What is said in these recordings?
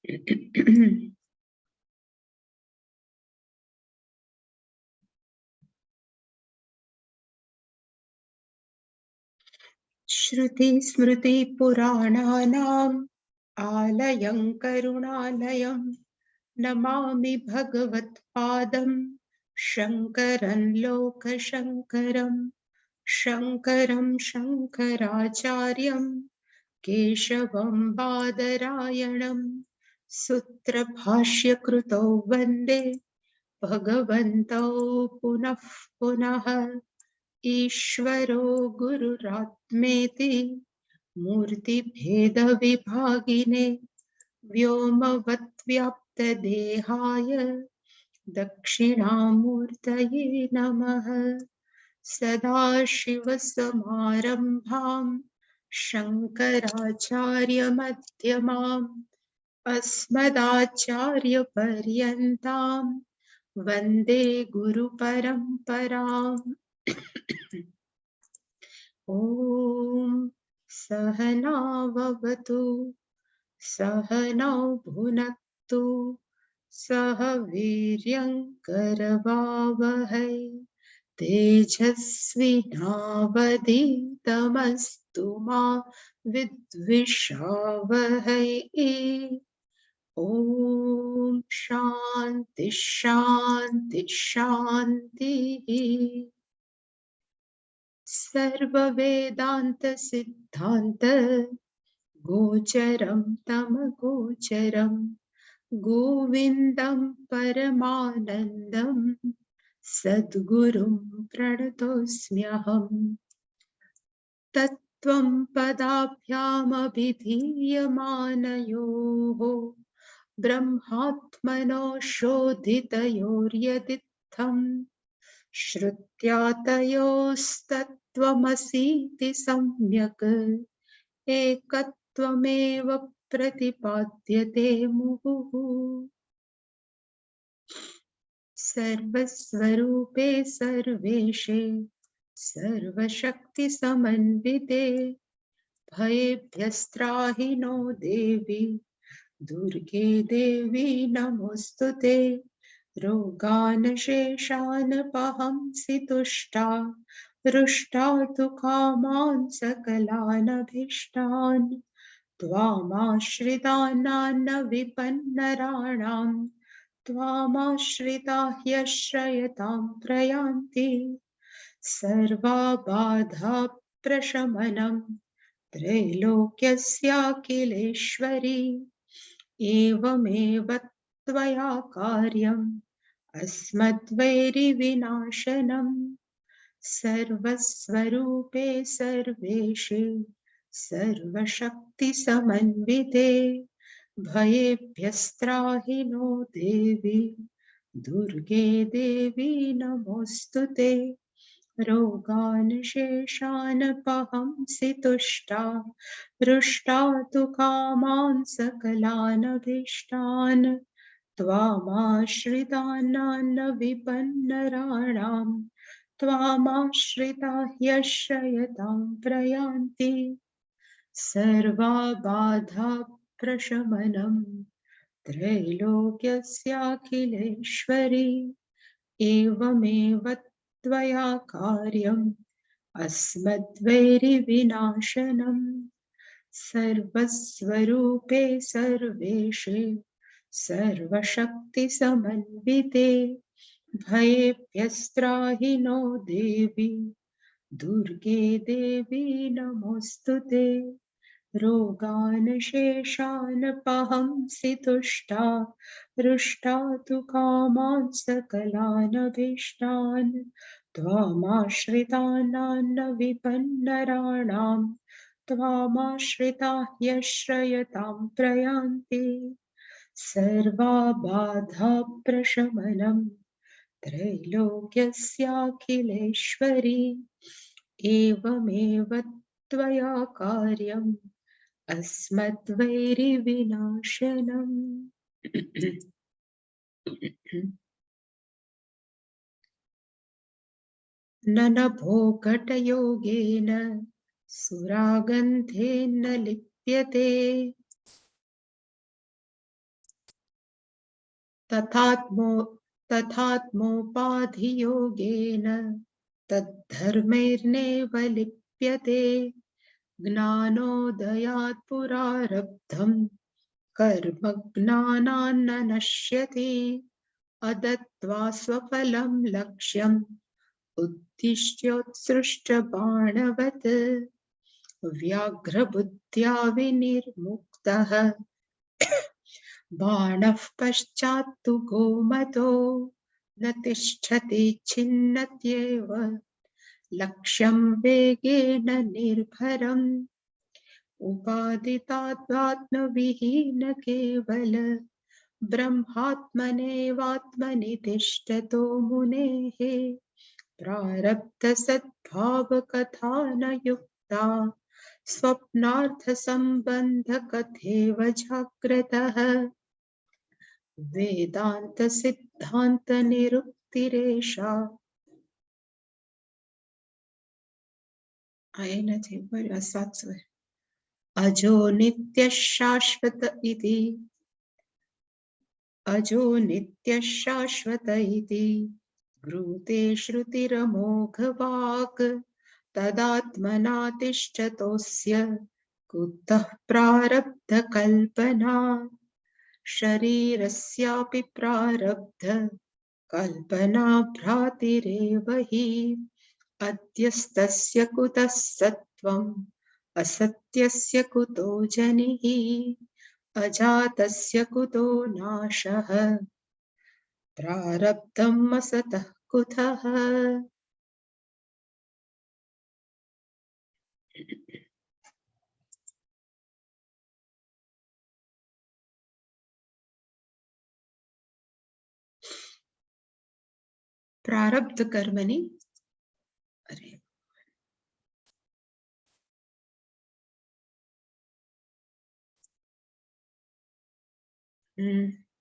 श्रुतिस्मृतिपुराणानाम् आलयं करुणालयं नमामि भगवत्पादं शङ्करं लोकशङ्करं शङ्करं शङ्कराचार्यं केशवं बादरायणं सूत्रभाष्यकृतौ वन्दे भगवन्तौ पुनः पुनः। ईश्वरो गुरुरात्मेति मूर्तिभेदविभागिने व्योमवद्व्याप्तदेहाय दक्षिणामूर्तये नमः। सदाशिवसमारम्भां शङ्कराचार्यमध्यमाम् अस्मदाचार्यपर्यन्तां वन्दे गुरुपरम्पराम्। ॐ सहनाववतु सहनौ भुनक्तु सह वीर्यङ्करवावहै तेजस्विनावधीतमस्तु मा विद्विषावहै। ॐ शान्ति शान्ति शान्तिः। सर्ववेदान्तसिद्धान्त गोचरं तमगोचरं गोविन्दं परमानन्दं सद्गुरुं प्रणतोऽस्म्यहम्। तत्त्वं पदाभ्यामभिधीयमानयोः ब्रह्मात्मनो शोधितयोर्यदित्थम् श्रुत्या तयोस्तत्त्वमसीति सम्यक् एकत्वमेव प्रतिपाद्यते मुहुः। सर्वस्वरूपे सर्वेशे सर्वशक्तिसमन्विते भयेभ्यस्त्राहि नो देवी दुर्गे देवी नमोऽस्तुते। रोगान् शेषानपहंसि तुष्टा हृष्टा तु कामान् सकलानभीष्टान् त्वामाश्रितानान्न विपन्नराणां त्वामाश्रिता ह्यश्रयतां प्रयान्ति। सर्वबाधा प्रशमनं त्रैलोक्यस्याखिलेश्वरी एवमेव त्वया कार्यम् अस्मद्वैरिविनाशनम्। सर्वस्वरूपे सर्वेशे सर्वशक्तिसमन्विते भयेभ्यस्त्राहि नो देवी दुर्गे देवी नमोऽस्तुते। रोगान् शेषानपहंसि तुष्टा हृष्टा तु कामान् सकलानभीष्टान् त्वामाश्रितानान्न विपन्नराणां त्वामाश्रिता ह्यश्रयतां प्रयान्ति। सर्वबाधा प्रशमनं त्रैलोक्यस्याखिलेश्वरी एवमेव त्वया कार्यम् अस्मद्वैरिविनाशनम्। सर्वस्वरूपे सर्वेशे सर्वशक्तिसमन्विते भयेभ्यस्त्राहि नो देवी दुर्गे देवी नमोऽस्तुते। रोगान् शेषानपहंसि तुष्टा हृष्टा तु कामान् सकलानभीष्टान् त्वामाश्रितानान्न विपन्नराणां त्वामाश्रिता ह्यश्रयतां प्रयान्ति। सर्वबाधा प्रशमनं त्रैलोक्यस्याखिलेश्वरी एवमेव त्वया कार्यम् अस्मद्वैरिविनाशनम्। न भोगटयोगेन सुरागन्धेन लिप्यते तथात्मोपाधियोगेन तद्धर्मैर्नैव लिप्यते ज्ञानोदयात् पुरारब्धं कर्म ज्ञानान्न नश्यति अदत्त्वा स्वफलं लक्ष्यम् उद्दिश्योत्सृष्टबाणवत् व्याघ्रबुद्ध्या विनिर्मुक्तः बाणः पश्चात्तु गोमतो न तिष्ठति छिन्नत्येव लक्ष्यं वेगेन निर्भरम् उपादितात्मात्मविहीन केवल ब्रह्मात्मनेवात्मनि तिष्ठतो मुनेः प्रारब्धसद्भावकथा न युक्ता स्वप्नार्थसम्बन्धकथेव जाग्रतः वेदान्तसिद्धान्तनिरुक्तिरेषा अजो नित्यः शाश्वत इति अजो नित्यः शाश्वत इति ब्रूते श्रुतिरमोघवाक् तदात्मना तिष्ठतोऽस्य कुतः प्रारब्धकल्पना शरीरस्यापि प्रारब्ध कल्पना भ्रातिरेव हि अद्यस्तस्य कुतः सत्त्वम् असत्यस्य कुतो जनिः अजातस्य कुतो नाशः प्रारब्धम् असतः कुतः। प्रारब्ध कर्मनि अरे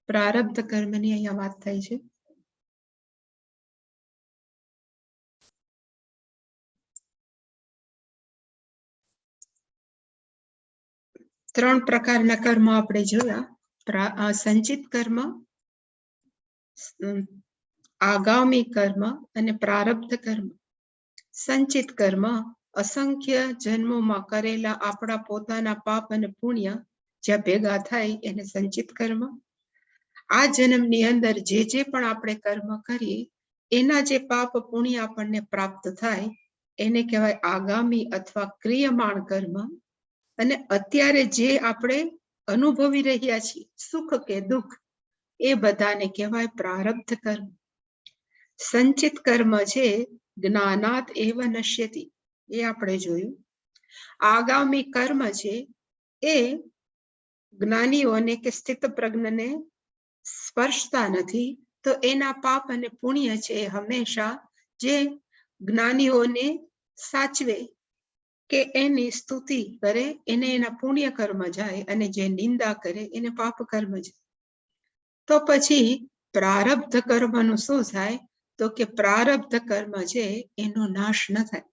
प्रारब्ध કર્મની અહીંયા વાત થઈ છે. ત્રણ પ્રકારના કર્મ આપણે જોયા. સંચિત કર્મ, આગામી કર્મ અને પ્રારબ્ધ કર્મ. સંચિત કર્મ અસંખ્ય જન્મોમાં કરેલા આપણા પોતાના પાપ અને પુણ્ય જ્યાં ભેગા થાય એને સંચિત કર્મ. આ જન્મની અંદર જે પણ આપણે કર્મ કરીએ એના જે પાપ પુણ્ય આપણને પ્રાપ્ત થાય એને કહેવાય આગામી અથવા ક્રિયમાણ કર્મ. અને અત્યારે જે આપણે અનુભવી રહ્યા છીએ સુખ કે દુઃખ એ બધાને કહેવાય પ્રારબ્ધ કર્મ. સંચિત કર્મ છે જ્ઞાનાત એવ નશ્યતિ એ આપણે જોયું. આગામી કર્મ છે એ જ્ઞાનીઓને કે સ્થિત પ્રજ્ઞને સ્પર્શતા નથી, તો એના પાપ અને પુણ્ય છે હંમેશા જે જ્ઞાનીઓને સાચવે કે એની સ્તુતિ કરે એને એના પુણ્ય કર્મ જાય અને જે નિંદા કરે એને પાપ કર્મ જાય. તો પછી પ્રારબ્ધ કર્મનું શું થાય? તો કે પ્રારબ્ધ કર્મ છે એનો નાશ ન થાય.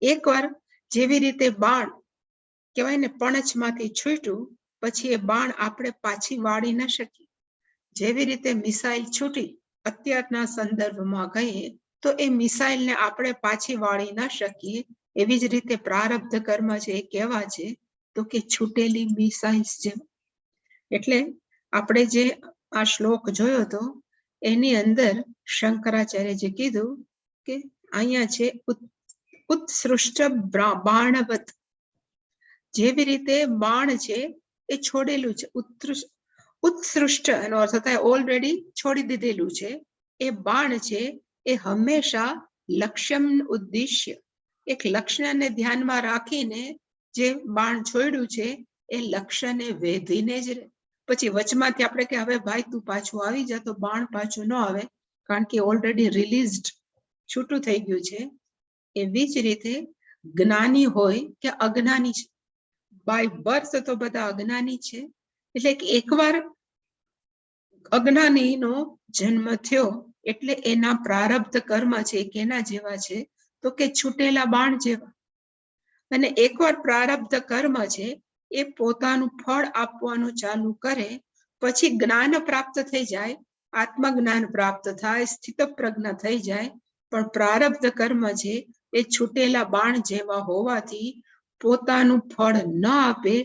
એકવાર જેવી રીતે બાણ કહેવાય ને પણછમાંથી છૂટ્યું પછી એ બાણ આપણે પાછી વાળી ન શકીએ. જેવી રીતે મિસાઇલ છૂટી અત્યારના સંદર્ભમાં કહીએ તો એ મિસાઇલને આપણે પાછી વાળી ન શકીએ. એવી જ રીતે પ્રારબ્ધ કર્મ છે એ કેવા છે? તો કે છૂટેલી મિસાઇલ્સ જેમ. એટલે આપણે જે આ શ્લોક જોયો હતો એની અંદર શંકરાચાર્ય જે કીધું કે અહીંયા છે ઉત્સૃષ્ટ બાણવત. જેવી રીતે બાણ છે એ છોડેલું છે, ઉત્સૃષ્ટ એનો અર્થ થાય ઓલરેડી છોડી દીધેલું છે. એ બાણ છે એ હંમેશા લક્ષ્યમ ઉદ્દેશ્ય એક લક્ષ્યને ધ્યાનમાં રાખીને જે બાણ છોડ્યું છે એ લક્ષ્યને વેધીને જ રહે. પછી વચમાંથી આપણે કે હવે ભાઈ તું પાછું આવી જા, તો બાણ પાછું ન આવે કારણ કે ઓલરેડી રિલીઝડ છૂટું થઈ ગયું છે. એવી જ રીતે જ્ઞાની હોય કે અજ્ઞાની છે, બાય બર્થ તો બધા અજ્ઞાની છે. એટલે કે એકવાર અજ્ઞાનીનો જન્મ થયો એટલે એના પ્રારબ્ધ કર્મ છે કેના જેવા છે? તો કે છૂટેલા બાણ જેવા. અને એકવાર પ્રારબ્ધ કર્મ છે એ પોતાનું ફળ આપવાનું ચાલુ કરે પછી જ્ઞાન પ્રાપ્ત થઈ જાય, આત્મજ્ઞાન પ્રાપ્ત થાય, સ્થિત પ્રજ્ઞ થઈ જાય, પણ પ્રારબ્ધ કર્મ છે એ છૂટેલા બાણ જેવા હોવાથી પોતાનું ફળ ન આપે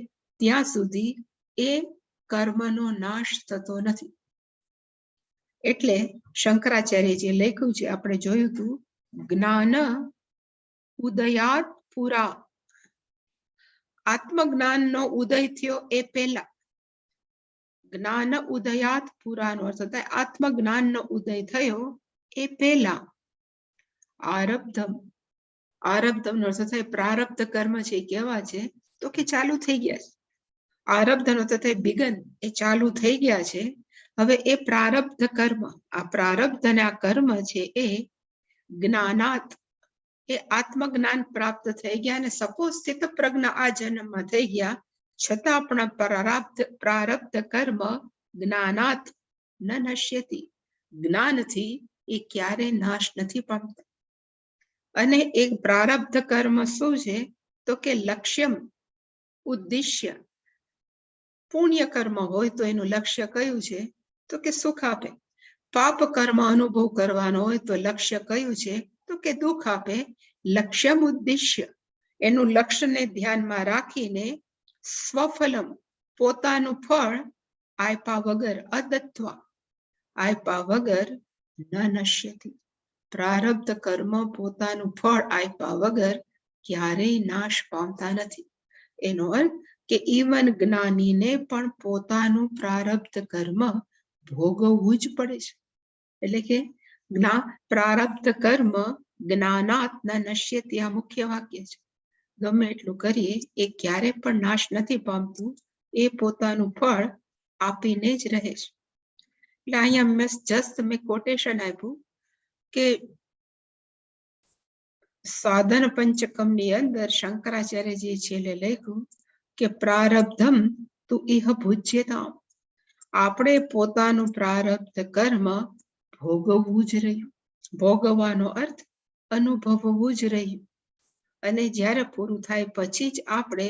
ત્યાં સુધી એ કર્મનો નાશ થતો નથી. એટલે શંકરાચાર્યજીએ લખ્યું છે, આપણે જોયું હતું, જ્ઞાન ઉદયાત પુરા. આત્મજ્ઞાનનો ઉદય થયો એ પહેલા, જ્ઞાન ઉદયાત પુરાનો અર્થ થાય આત્મજ્ઞાનનો ઉદય થયો એ પહેલા આરબ્ધમ. આરબ્ધમનો અર્થ થાય પ્રારબ્ધ કર્મ છે કેવા છે તો કે ચાલુ થઈ ગયા છે. આરબ્ધનો અર્થ થાય બિગન, એ ચાલુ થઈ ગયા છે. હવે એ પ્રારબ્ધ કર્મ, આ પ્રારબ્ધ અને આ કર્મ છે એ જ્ઞાનાત, એ આત્મજ્ઞાન પ્રાપ્ત થઈ ગયા અને સપોઝ સ્થિત પ્રજ્ઞ આ જન્મમાં થઈ ગયા, છતાં પણ પ્રારબ્ધ કર્મ જ્ઞાનાત ન નશ્યતિ, જ્ઞાનથી એ ક્યારે નાશ નથી પામતા. અને એક પ્રારબ્ધ કર્મ શું છે તો કે લક્ષ્યમ, ઉદ્દેશ્ય. પુણ્ય કર્મ હોય તો એનું લક્ષ્ય કયું છે તો કે સુખ આપે. પાપ કર્મ અનુભવ કરવાનો હોય તો લક્ષ્ય કયું છે તો કે દુઃખ આપે. લક્ષ્યમ ઉદ્દેશ્ય, એનું લક્ષ્યને ધ્યાનમાં રાખીને સ્વફલમ, પોતાનું ફળ આપ્યા વગર, અદત્વા, આપ્યા વગર ન નશ્યતિ, પ્રારબ્ધ કર્મ પોતાનું ફળ આપ્યા વગર ક્યારેય નાશ પામતા નથી. એનો અર્થ કે ઈવન જ્ઞાનીને પણ પોતાનું પ્રારબ્ધ કર્મ ભોગવવું જ પડે છે. એટલે કે પ્રારબ્ધ કર્મ જ્ઞાનાત ન નશ્યતિ, આ મુખ્ય વાક્ય છે. ગમે એટલું કરીએ એ ક્યારે પણ નાશ નથી પામતું, એ પોતાનું ફળ આપીને જ રહે છે. એટલે અહીંયા મેં કોટેશન આપ્યું કે સાધન પંચકમની અંદર શંકરાચાર્યજી છેલ્લે લખ્યું કે પ્રારબ્ધમ તું ઇહ ભુજ્યતા, આપણે પોતાનું પ્રારબ્ધ કર્મ ભોગવવું જ રહ્યું. ભોગવવાનો અર્થ અનુભવવું જ રહ્યું. અને જ્યારે પૂરું થાય પછી જ આપણે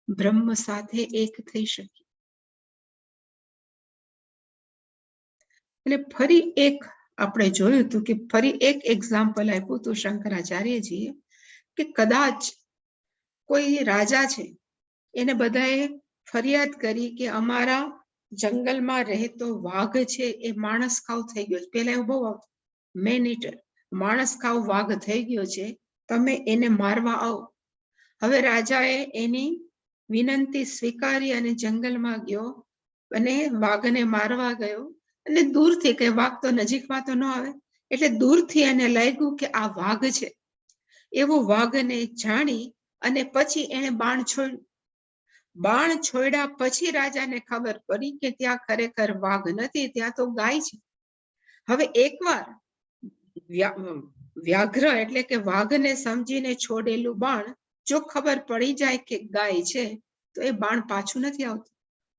બ્રહ્મ સાથે એક થઈ શકીએ. એટલે ફરી એક આપણે જોયું હતું કે ફરી એક એક્ઝામ્પલ આપ્યું હતું શંકરાચાર્યજીએ કે કદાચ કોઈ રાજા છે, એને બધાએ ફરિયાદ કરી કે અમારા જંગલમાં રહેતો વાઘ છે એ માણસ ખાવ થઈ ગયો છે. પેલા એવું બહુ આવતું, મેન ઈટર, માણસ ખાવ વાઘ થઈ ગયો છે, તમે એને મારવા આવો. હવે રાજાએ એની વિનંતી સ્વીકારી અને જંગલમાં ગયો અને વાઘને મારવા ગયો. અને દૂરથી, કે વાઘ તો નજીકમાં તો ન આવે, એટલે દૂરથી એને લાગ્યું કે આ વાઘ છે. એવું વાઘને જાણી અને પછી એને બાણ છોડ્યું. બાણ છોડ્યા પછી રાજાને ખબર પડી કે ત્યાં ખરેખર વાઘ નથી, ત્યાં તો ગાય છે. હવે એકવાર વ્યાઘ્ર એટલે કે વાઘને સમજીને છોડેલું બાણ જો ખબર પડી જાય કે ગાય છે તો એ બાણ પાછું નથી આવતું.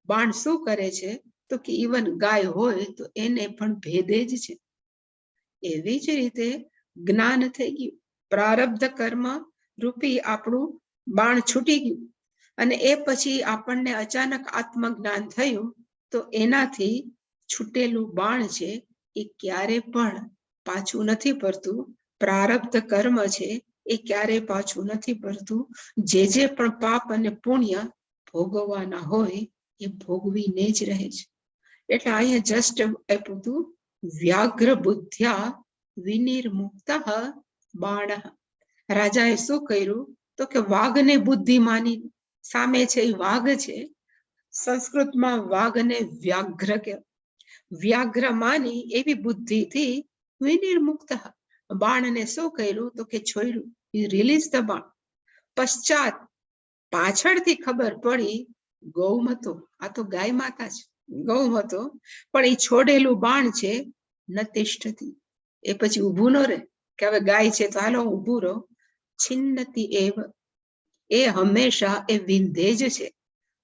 બાણ શું કરે છે તો કે ઇવન ગાય હોય તો એને પણ ભેદે જ છે. એવી જ રીતે જ્ઞાન થઈ ગયું, પ્રારબ્ધ કર્મ રૂપી આપણું બાણ છૂટી ગયું અને એ પછી આપણને અચાનક આત્મજ્ઞાન થયું તો એનાથી છૂટેલું બાણ છે એ ક્યારે પણ પાછું નથી ફરતું. પ્રારબ્ધ કર્મ છે એ ક્યારે પાછું નથી ફરતું. જે પણ પાપ અને પુણ્ય ભોગવવાના હોય એ ભોગવીને જ રહે છે. એટલે અહીંયા જસ્ટ આપ્યું હતું વ્યાઘ્ર બુદ્ધ્યા વિનિર્મુક્ત બાણ. રાજાએ શું કર્યું તો કે વાઘને બુદ્ધિ માની, સામે છે એ વાઘ છે, સંસ્કૃતમાં વાઘને વ્યાઘ્ર કહેવાય. વ્યાઘ્ર માની એવી બુદ્ધિથી વિનિર્મુક્ત, બાણને શું કર્યું તો કે છોડ્યું, રિલીઝ ધ બાણ. પશ્ચાત, પાછળથી ખબર પડી ગૌમતો, આ તો ગાય માતા છે, ગૌમતો, પણ એ છોડેલું બાણ છે ન તિષ્ઠતી, એ પછી ઊભું ન રહે કે હવે ગાય છે તો હાલો ઊભું રહો. છિન્નતી એવ, એ હંમેશા એ વિંધે જ છે.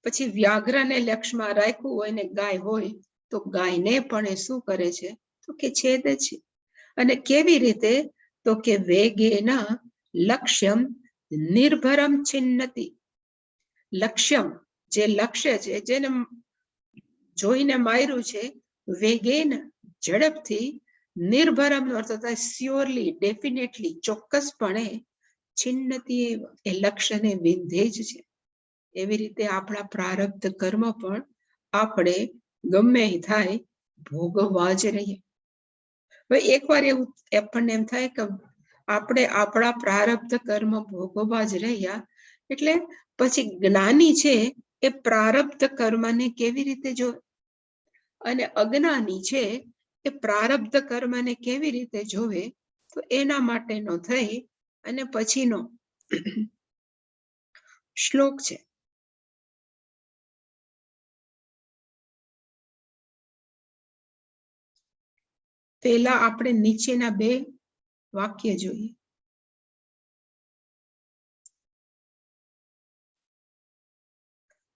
પછી વ્યાઘ્રને લક્ષ્યમાં રાખ્યું હોય ને ગાય હોય તો ગાયને પણ એ શું કરે છે તો કે છેદ છે. અને કેવી રીતે તો કે વેગેના લક્ષ્યમ નિર્ભરમ છિન્નતી. લક્ષ્યમ, જે લક્ષ્ય છે, જેને જોઈને માર્યું છે, વેગેન ઝડપથી, નિર્ભરમ નો અર્થ થાય સ્યોરલી, ડેફિનેટલી, ચોક્કસપણે, છિન્નતી એ લક્ષ્યને વિંધે જ છે. એવી રીતે આપણા પ્રારબ્ધ કર્મ પણ આપણે ગમે થાય ભોગવવા જ રહીએ. હવે એકવાર એવું આપણને એમ થાય કે આપણે આપણા પ્રારબ્ધ કર્મ ભોગવવા જ રહ્યા, એટલે પછી જ્ઞાની છે એ પ્રારબ્ધ કર્મને કેવી રીતે જોવે, અને અજ્ઞાની છે એ પ્રારબ્ધ કર્મને કેવી રીતે જોવે, તો એના માટેનો થઈ અને પછીનો શ્લોક છે. પહેલા આપણે નીચેના બે વાક્ય જોઈએ.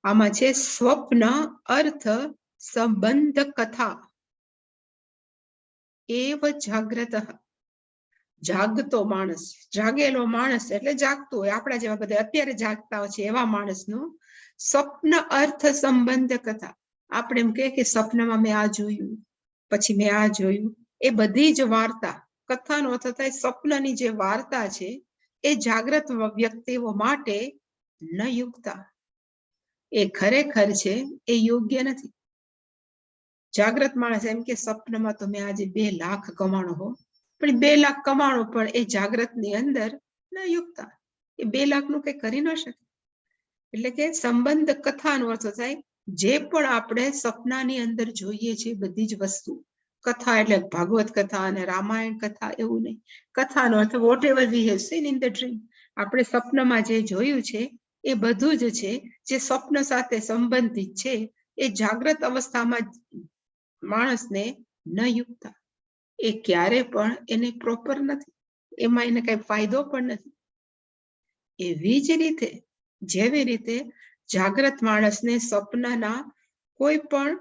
આમાં છે સ્વપ્ન અર્થ સંબંધ કથા એવ જાગ્રત. જાગતો માણસ, જાગેલો માણસ એટલે જાગતો હોય, આપણા જેવા બધા અત્યારે જાગતા હોય છે એવા માણસનું સ્વપ્ન અર્થ સંબંધ કથા. આપણે એમ કે સ્વપ્નમાં મેં આ જોયું, પછી મેં આ જોયું, એ બધી જ વાર્તા, કથાનો અર્થ થાય સ્વપ્નની જે વાર્તા છે એ જાગ્રત વ્યક્તિઓ માટે ન યુક્તા, એ ખરેખર છે એ યોગ્ય નથી. જાગ્રત માણસ એમ કે સ્વપ્નમાં તો મેં આજે 2 લાખ કમાણો હો, પણ 2 લાખ કમાણો પણ એ જાગ્રત ની અંદર ન યુક્તા, એ 2 લાખ નું કઈ કરી ન શકે. એટલે કે સંબંધ કથાનો અર્થ થાય જે પણ આપણે સપનાની અંદર જોઈએ છીએ બધી જ વસ્તુ. કથા એટલે ભાગવત કથા અને રામાયણ કથા એવું નહીં. કથાનો અર્થ whatever we have seen in the dream, આપણે સપનામાં જે જોયું છે એ બધું જ છે જે સ્વપ્ન સાથે સંબંધિત છે, એ જાગ્રત અવસ્થામાં માણસને ન યુક્તા, એ ક્યારે પણ એને પ્રોપર નથી, એમાં એને કઈ ફાયદો પણ નથી. એવી જ રીતે જેવી રીતે જાગ્રત માણસને સ્વપ્નના કોઈ પણ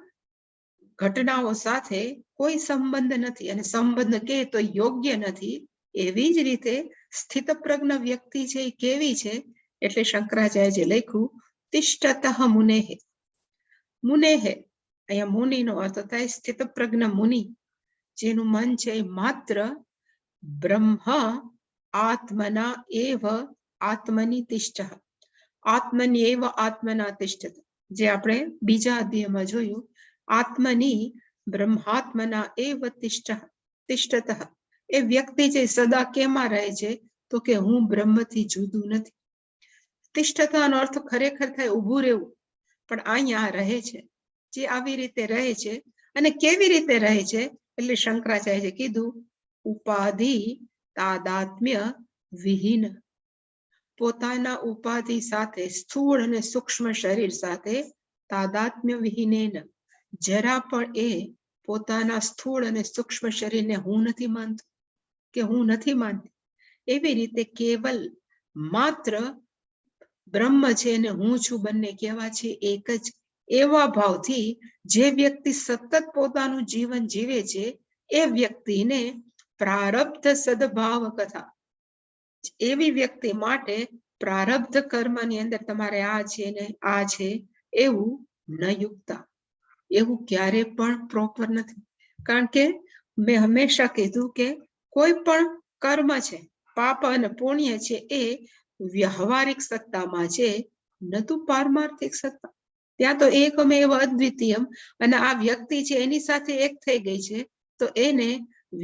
ઘટનાઓ સાથે કોઈ સંબંધ નથી, અને સંબંધ કે તો યોગ્ય નથી, એવી જ રીતે સ્થિતપ્રજ્ઞ વ્યક્તિ છે એ કેવી છે, એટલે શંકરાચાર્યએ લખ્યું તિષ્ઠતઃ મુનેહે. મુનેહે અહીંયા મુનિનો અર્થ થાય સ્થિતપ્રજ્ઞ મુનિ, જેનું મન છે માત્ર બ્રહ્મ આત્મના એવ આત્મની તિષ્ઠ, આત્મની એવ આત્મના તિષ્ઠત, જે આપણે બીજા અધ્યાયમાં જોયું, આત્મની બ્રહ્માત્મના એવ તિષ્ઠત. એ વ્યક્તિ જે સદા કેમાં રહે છે, તો કે હું બ્રહ્મથી જુદું નથી. તિષ્ઠતાનો અર્થ ખરેખર થાય ઊભું રહેવું, પણ અહીંયા રહે છે, જે આવી રીતે રહે છે. અને કેવી રીતે રહે છે, એટલે શંકરાચાર્યએ કીધું ઉપાધિ તાદાત્મ્ય વિહીન, પોતાના ઉપાધિ સાથે સ્થૂળ અને સૂક્ષ્મ શરીર સાથે તાદાત્મ્ય વિહીનેન, જરા પણ એ પોતાના સ્થૂળ અને સૂક્ષ્મ શરીરને હું નથી માનતો કે હું નથી માનતી, એવી રીતે કેવલ માત્ર બ્રહ્મ છે ને હું છું બંને કેવા છે એક જ, એવા ભાવથી જે વ્યક્તિ સતત પોતાનું જીવન જીવે છે એ વ્યક્તિને પ્રારબ્ધ સદભાવ કથા, એવી વ્યક્તિ માટે પ્રારબ્ધ કર્મની અંદર તમારે આ છે ને આ છે એવું ન યુક્તા, એવું ક્યારે પણ પ્રોપર નથી. કારણ કે મેં હંમેશા કીધું કે કોઈ પણ કર્મ છે, પાપ અને પુણ્ય છે, એ વ્યવહારિક સત્તામાં છે, નતું પારમાર્થિક સત્તા. ત્યાં તો એકમેવ અદ્વિતીયમ, અને આ વ્યક્તિ છે એની સાથે એક થઈ ગઈ છે, તો એને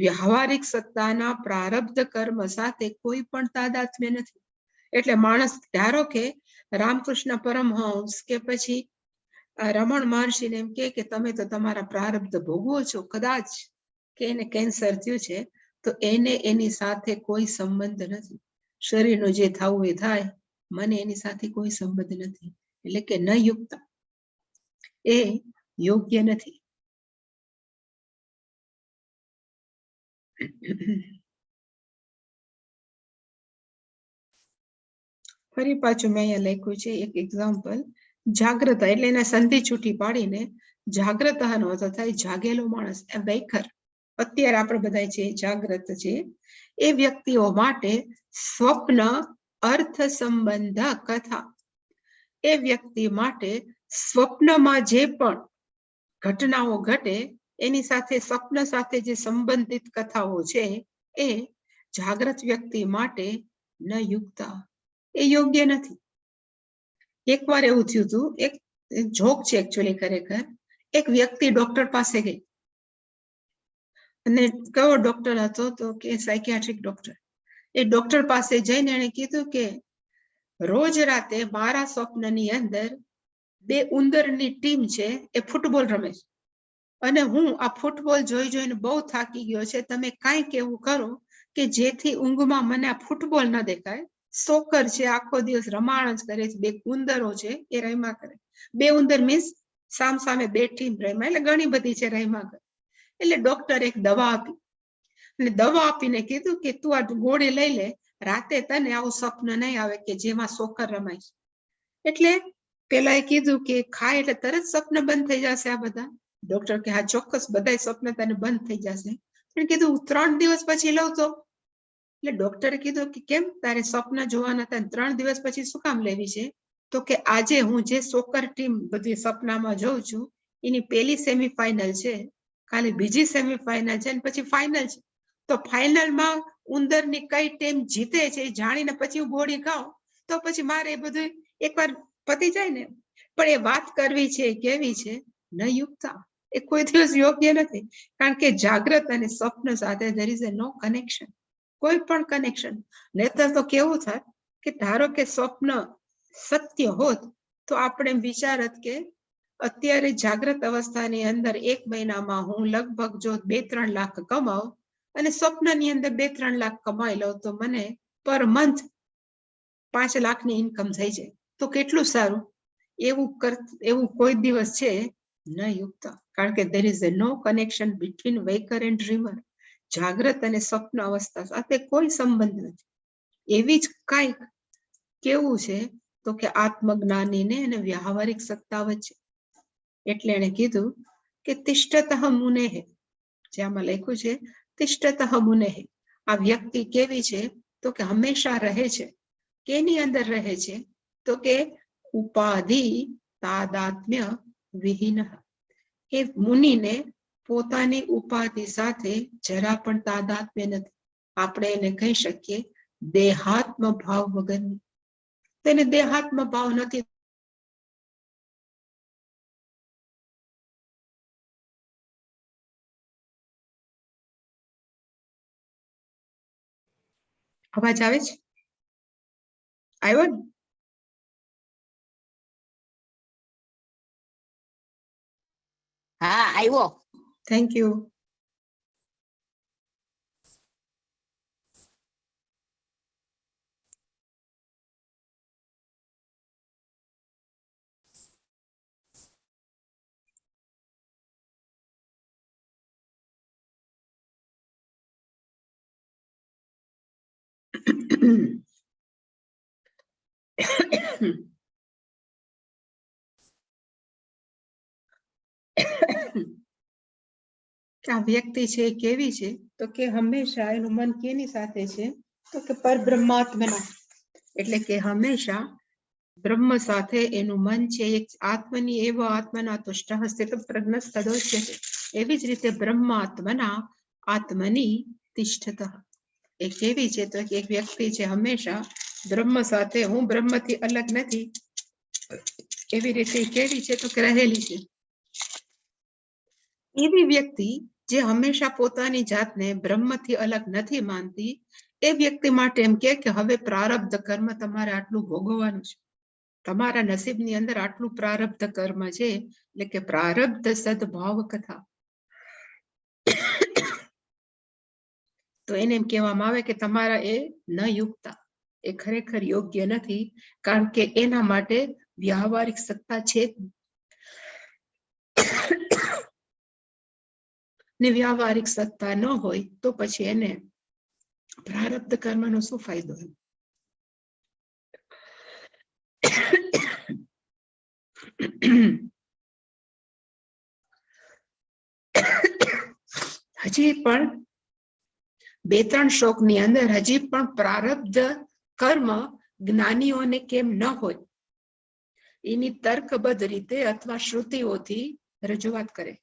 વ્યવહારિક સત્તાના પ્રારબ્ધ કર્મ સાથે કોઈ પણ તાદાત્મ્ય નથી. એટલે માણસ ધારો કે રામકૃષ્ણ પરમહંસ કે પછી રમણ મહર્ષિને એમ કે તમે તો તમારા પ્રારબ્ધ ભોગવો છો, કદાચ કે એને કેન્સર થયું છે, તો એને એની સાથે કોઈ સંબંધ નથી, શરીરનું જે થવું એ થાય, મને એની સાથે કોઈ સંબંધ નથી, એટલે કે ન યુક્તા, એ યોગ્ય નથી. ફરી પાછું મેં અહીંયા લખ્યું છે એક એક્ઝામ્પલ, જાગ્રત એટલે એને સંધિ છૂટી પાડીને જાગ્રત નો અર્થ થાય જાગેલો માણસ, વૈખર. અત્યારે આપણે બધા છે જાગ્રત છે, એ વ્યક્તિઓ માટે સ્વપ્ન અર્થ સંબંધ કથા, એ વ્યક્તિ માટે સ્વપ્નમાં જે પણ ઘટનાઓ ઘટે એની સાથે સ્વપ્ન સાથે જે સંબંધિત કથાઓ છે એ જાગ્રત વ્યક્તિ માટે ન યુક્તા, એ યોગ્ય નથી. એકવાર એવું થયું હતું, એક જોક છે એકચ્યુઅલી ખરેખર. એક વ્યક્તિ ડોક્ટર પાસે ગઈ અને કયો ડોક્ટર હતો તો કે સાયકિયાટ્રિક ડોક્ટર. એ ડોક્ટર પાસે જઈને એને કીધું કે રોજ રાતે મારા સ્વપ્નની અંદર 2 ઉંદરની ટીમ છે એ ફૂટબોલ રમે છે અને હું આ ફૂટબોલ જોઈ જોઈને બહુ થાકી ગયો છે. તમે કાંઈક એવું કરો કે જેથી ઊંઘમાં મને આ ફૂટબોલ ન દેખાય. સોકર છે, આખો દિવસ રમાણ જ કરે છે, 2 ઉંદરો છે એ રમ્યા કરે. 2 ઉંદર મીન્સ સામસામે 2 ટીમ રમ્યા, એટલે ઘણી બધી છે રમ્યા કરે. એટલે ડોક્ટર એક દવા આપી અને દવા આપીને કીધું કે તું આ ગોળી લઈ લે, રાતે તને આવું સ્વપ્ન નહીં આવે કે જેમાં સોકર રમાય છે. એટલે પેલા એ કીધું કે ખાય એટલે તરત સ્વપ્ન બંધ થઈ જશે આ બધા? ડોક્ટર કે હા ચોક્કસ, બધા સ્વપ્ન તને બંધ થઈ જશે. પણ કીધું 3 દિવસ પછી લઉં તો? એટલે ડોક્ટરે કીધું કે કેમ, તારે સ્વપ્ન જોવાના હતા, 3 દિવસ પછી શું કામ લેવી છે? તો કે આજે હું જે સોકર ટીમ બધી સપનામાં જોઉં છું એની પહેલી સેમીફાઇનલ છે, કાલે બીજી સેમીફાઇનલ છે અને પછી ફાઇનલ છે. તો ફાઇનલમાં ઉંદરની કઈ ટીમ જીતે છે એ જાણીને પછી હું ગોળી ખાઉં તો પછી મારે એ બધું એકવાર પતી જાય ને. પણ એ વાત કરવી છે કેવી છે? ન યુક્તા, એ કોઈ દિવસ યોગ્ય નથી. કારણ કે જાગ્રત અને સ્વપ્ન સાથે there is a no connection, કોઈ પણ કનેક્શન. નહીતર તો કેવું થાય કે ધારો કે સ્વપ્ન સત્ય હોત તો આપણે વિચારત કે અત્યારે જાગ્રત અવસ્થાની અંદર 1 મહિનામાં હું લગભગ જો 2-3 લાખ કમાઉં અને સ્વપ્નની અંદર 2-3 લાખ કમાઈ લઉં તો મને પર મંથ 5 લાખની ઇન્કમ થઈ જાય તો કેટલું સારું. એવું કોઈ દિવસ છે ન યુક્તા, કારણ કે there is a no connection between waker and dreamer. જાગ્રત અને સ્વપ્ન અવસ્થા સાથે કોઈ સંબંધ નથી. એવી જ કાંઈક કેવું છે તો કે આત્મજ્ઞાનીને અને વ્યવહારિક સત્તા વચ્ચે. એટલે એને કીધું કે તિષ્ઠતઃ મુનેહ, જે આમાં લખ્યું છે તિષ્ઠતઃ મુનેહ. આ વ્યક્તિ કેવી છે તો કે હંમેશા રહે છે. કેની અંદર રહે છે તો કે ઉપાધિ તાદાત્મ્ય વિહીન. એ મુનિને પોતાની ઉપાધિ સાથે જરા પણ તાદાત્મ્ય નથી. આપણે એને કહી શકીએ દેહાત્મ ભાવ વગરની. તેને દેહાત્મ ભાવ નથી. અવાજ આવે છે? આવ્યો ને? હા આવ્યો. Thank you. આ વ્યક્તિ છે કેવી છે તો કે હંમેશા એનું મન કેની સાથે છે તો કે પરબ્રહ્માત્મના, એટલે કે હંમેશા બ્રહ્મ સાથે એનું મન છે. એક આત્મની એવો આત્મના તુષ્ટ સ્થિત પ્રજ્ઞ સદોષ્ય છે. એવી જ રીતે બ્રહ્માત્મના આત્મની તિષ્ઠત. એ કેવી છે તો એક વ્યક્તિ છે હંમેશા બ્રહ્મ સાથે, હું બ્રહ્મથી અલગ નથી, એવી રીતે કેવી છે તો કે રહેલી છે. એવી વ્યક્તિ જે હંમેશા પોતાની જાતને બ્રહ્મથી અલગ નથી માનતી, એ વ્યક્તિ માટે એમ કે હવે પ્રારબ્ધ કર્મ તમારે આટલું ભોગવવાનું છે. તમારા નસીબની અંદર આટલું પ્રારબ્ધ કર્મ છે, એટલે કે પ્રારબ્ધ સદભાવ કથા. તો એને એમ કહેવામાં આવે કે તમારા એ ન યુક્તા, એ ખરેખર યોગ્ય નથી, કારણ કે એના માટે વ્યવહારિક સત્તા છે ને વ્યવહારિક સત્તા ન હોય તો પછી એને પ્રારબ્ધ કર્મનો શું ફાયદો? હજી પણ 2-3 શ્લોકની અંદર હજી પણ પ્રારબ્ધ કર્મ જ્ઞાનીઓને કેમ ન હોય એની તર્કબદ્ધ રીતે અથવા શ્રુતિઓથી રજૂઆત કરે.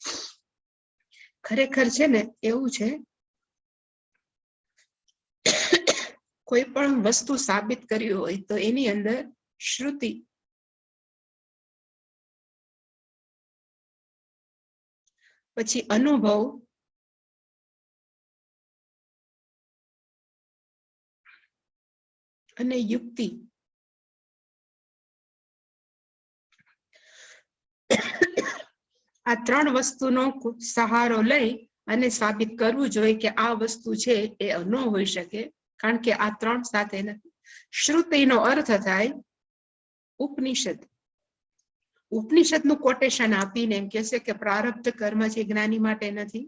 ખરેખર છે ને એવું છે, કોઈ પણ વસ્તુ સાબિત કરવી હોય તો એની અંદર શ્રુતિ, પછી અનુભવ, અને યુક્તિ, આ ત્રણ વસ્તુનો સહારો લઈ અને સાબિત કરવું જોઈએ કે આ વસ્તુ છે એ ન હોઈ શકે, કારણ કે આ ત્રણ સાથે નથી. શ્રુતિનો અર્થ થાય ઉપનિષદ. ઉપનિષદનું કોટેશન આપીને એમ કહેશે કે પ્રારબ્ધ કર્મ છે જ્ઞાની માટે નથી.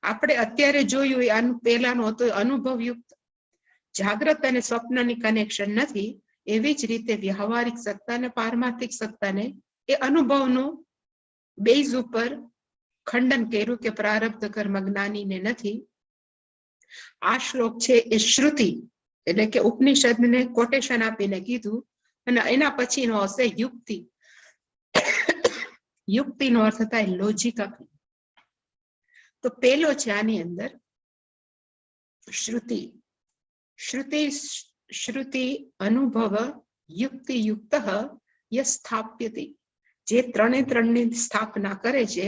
આપણે અત્યારે જોયું આનું પહેલાનું હતું અનુભવયુક્ત, જાગ્રત અને સ્વપ્નની કનેક્શન નથી. એવી જ રીતે વ્યવહારિક સત્તા અને પારમાર્થિક સત્તાને એ અનુભવનું બેઝ ઉપર ખંડન કર્યું કે પ્રારબ્ધ કર્મ જ્ઞાનીને નથી. આ શ્લોક છે એ શ્રુતિ એટલે કે ઉપનિષદને કોટેશન આપીને કીધું, અને એના પછીનો હશે યુક્તિ. યુક્તિનો અર્થ થાય લોજિકલ. તો પેલો છે આની અંદર શ્રુતિ. શ્રુતિ અનુભવ યુક્તિ યુક્ત ય સ્થાપ્યતિ. જે ત્રણની સ્થાપના કરે છે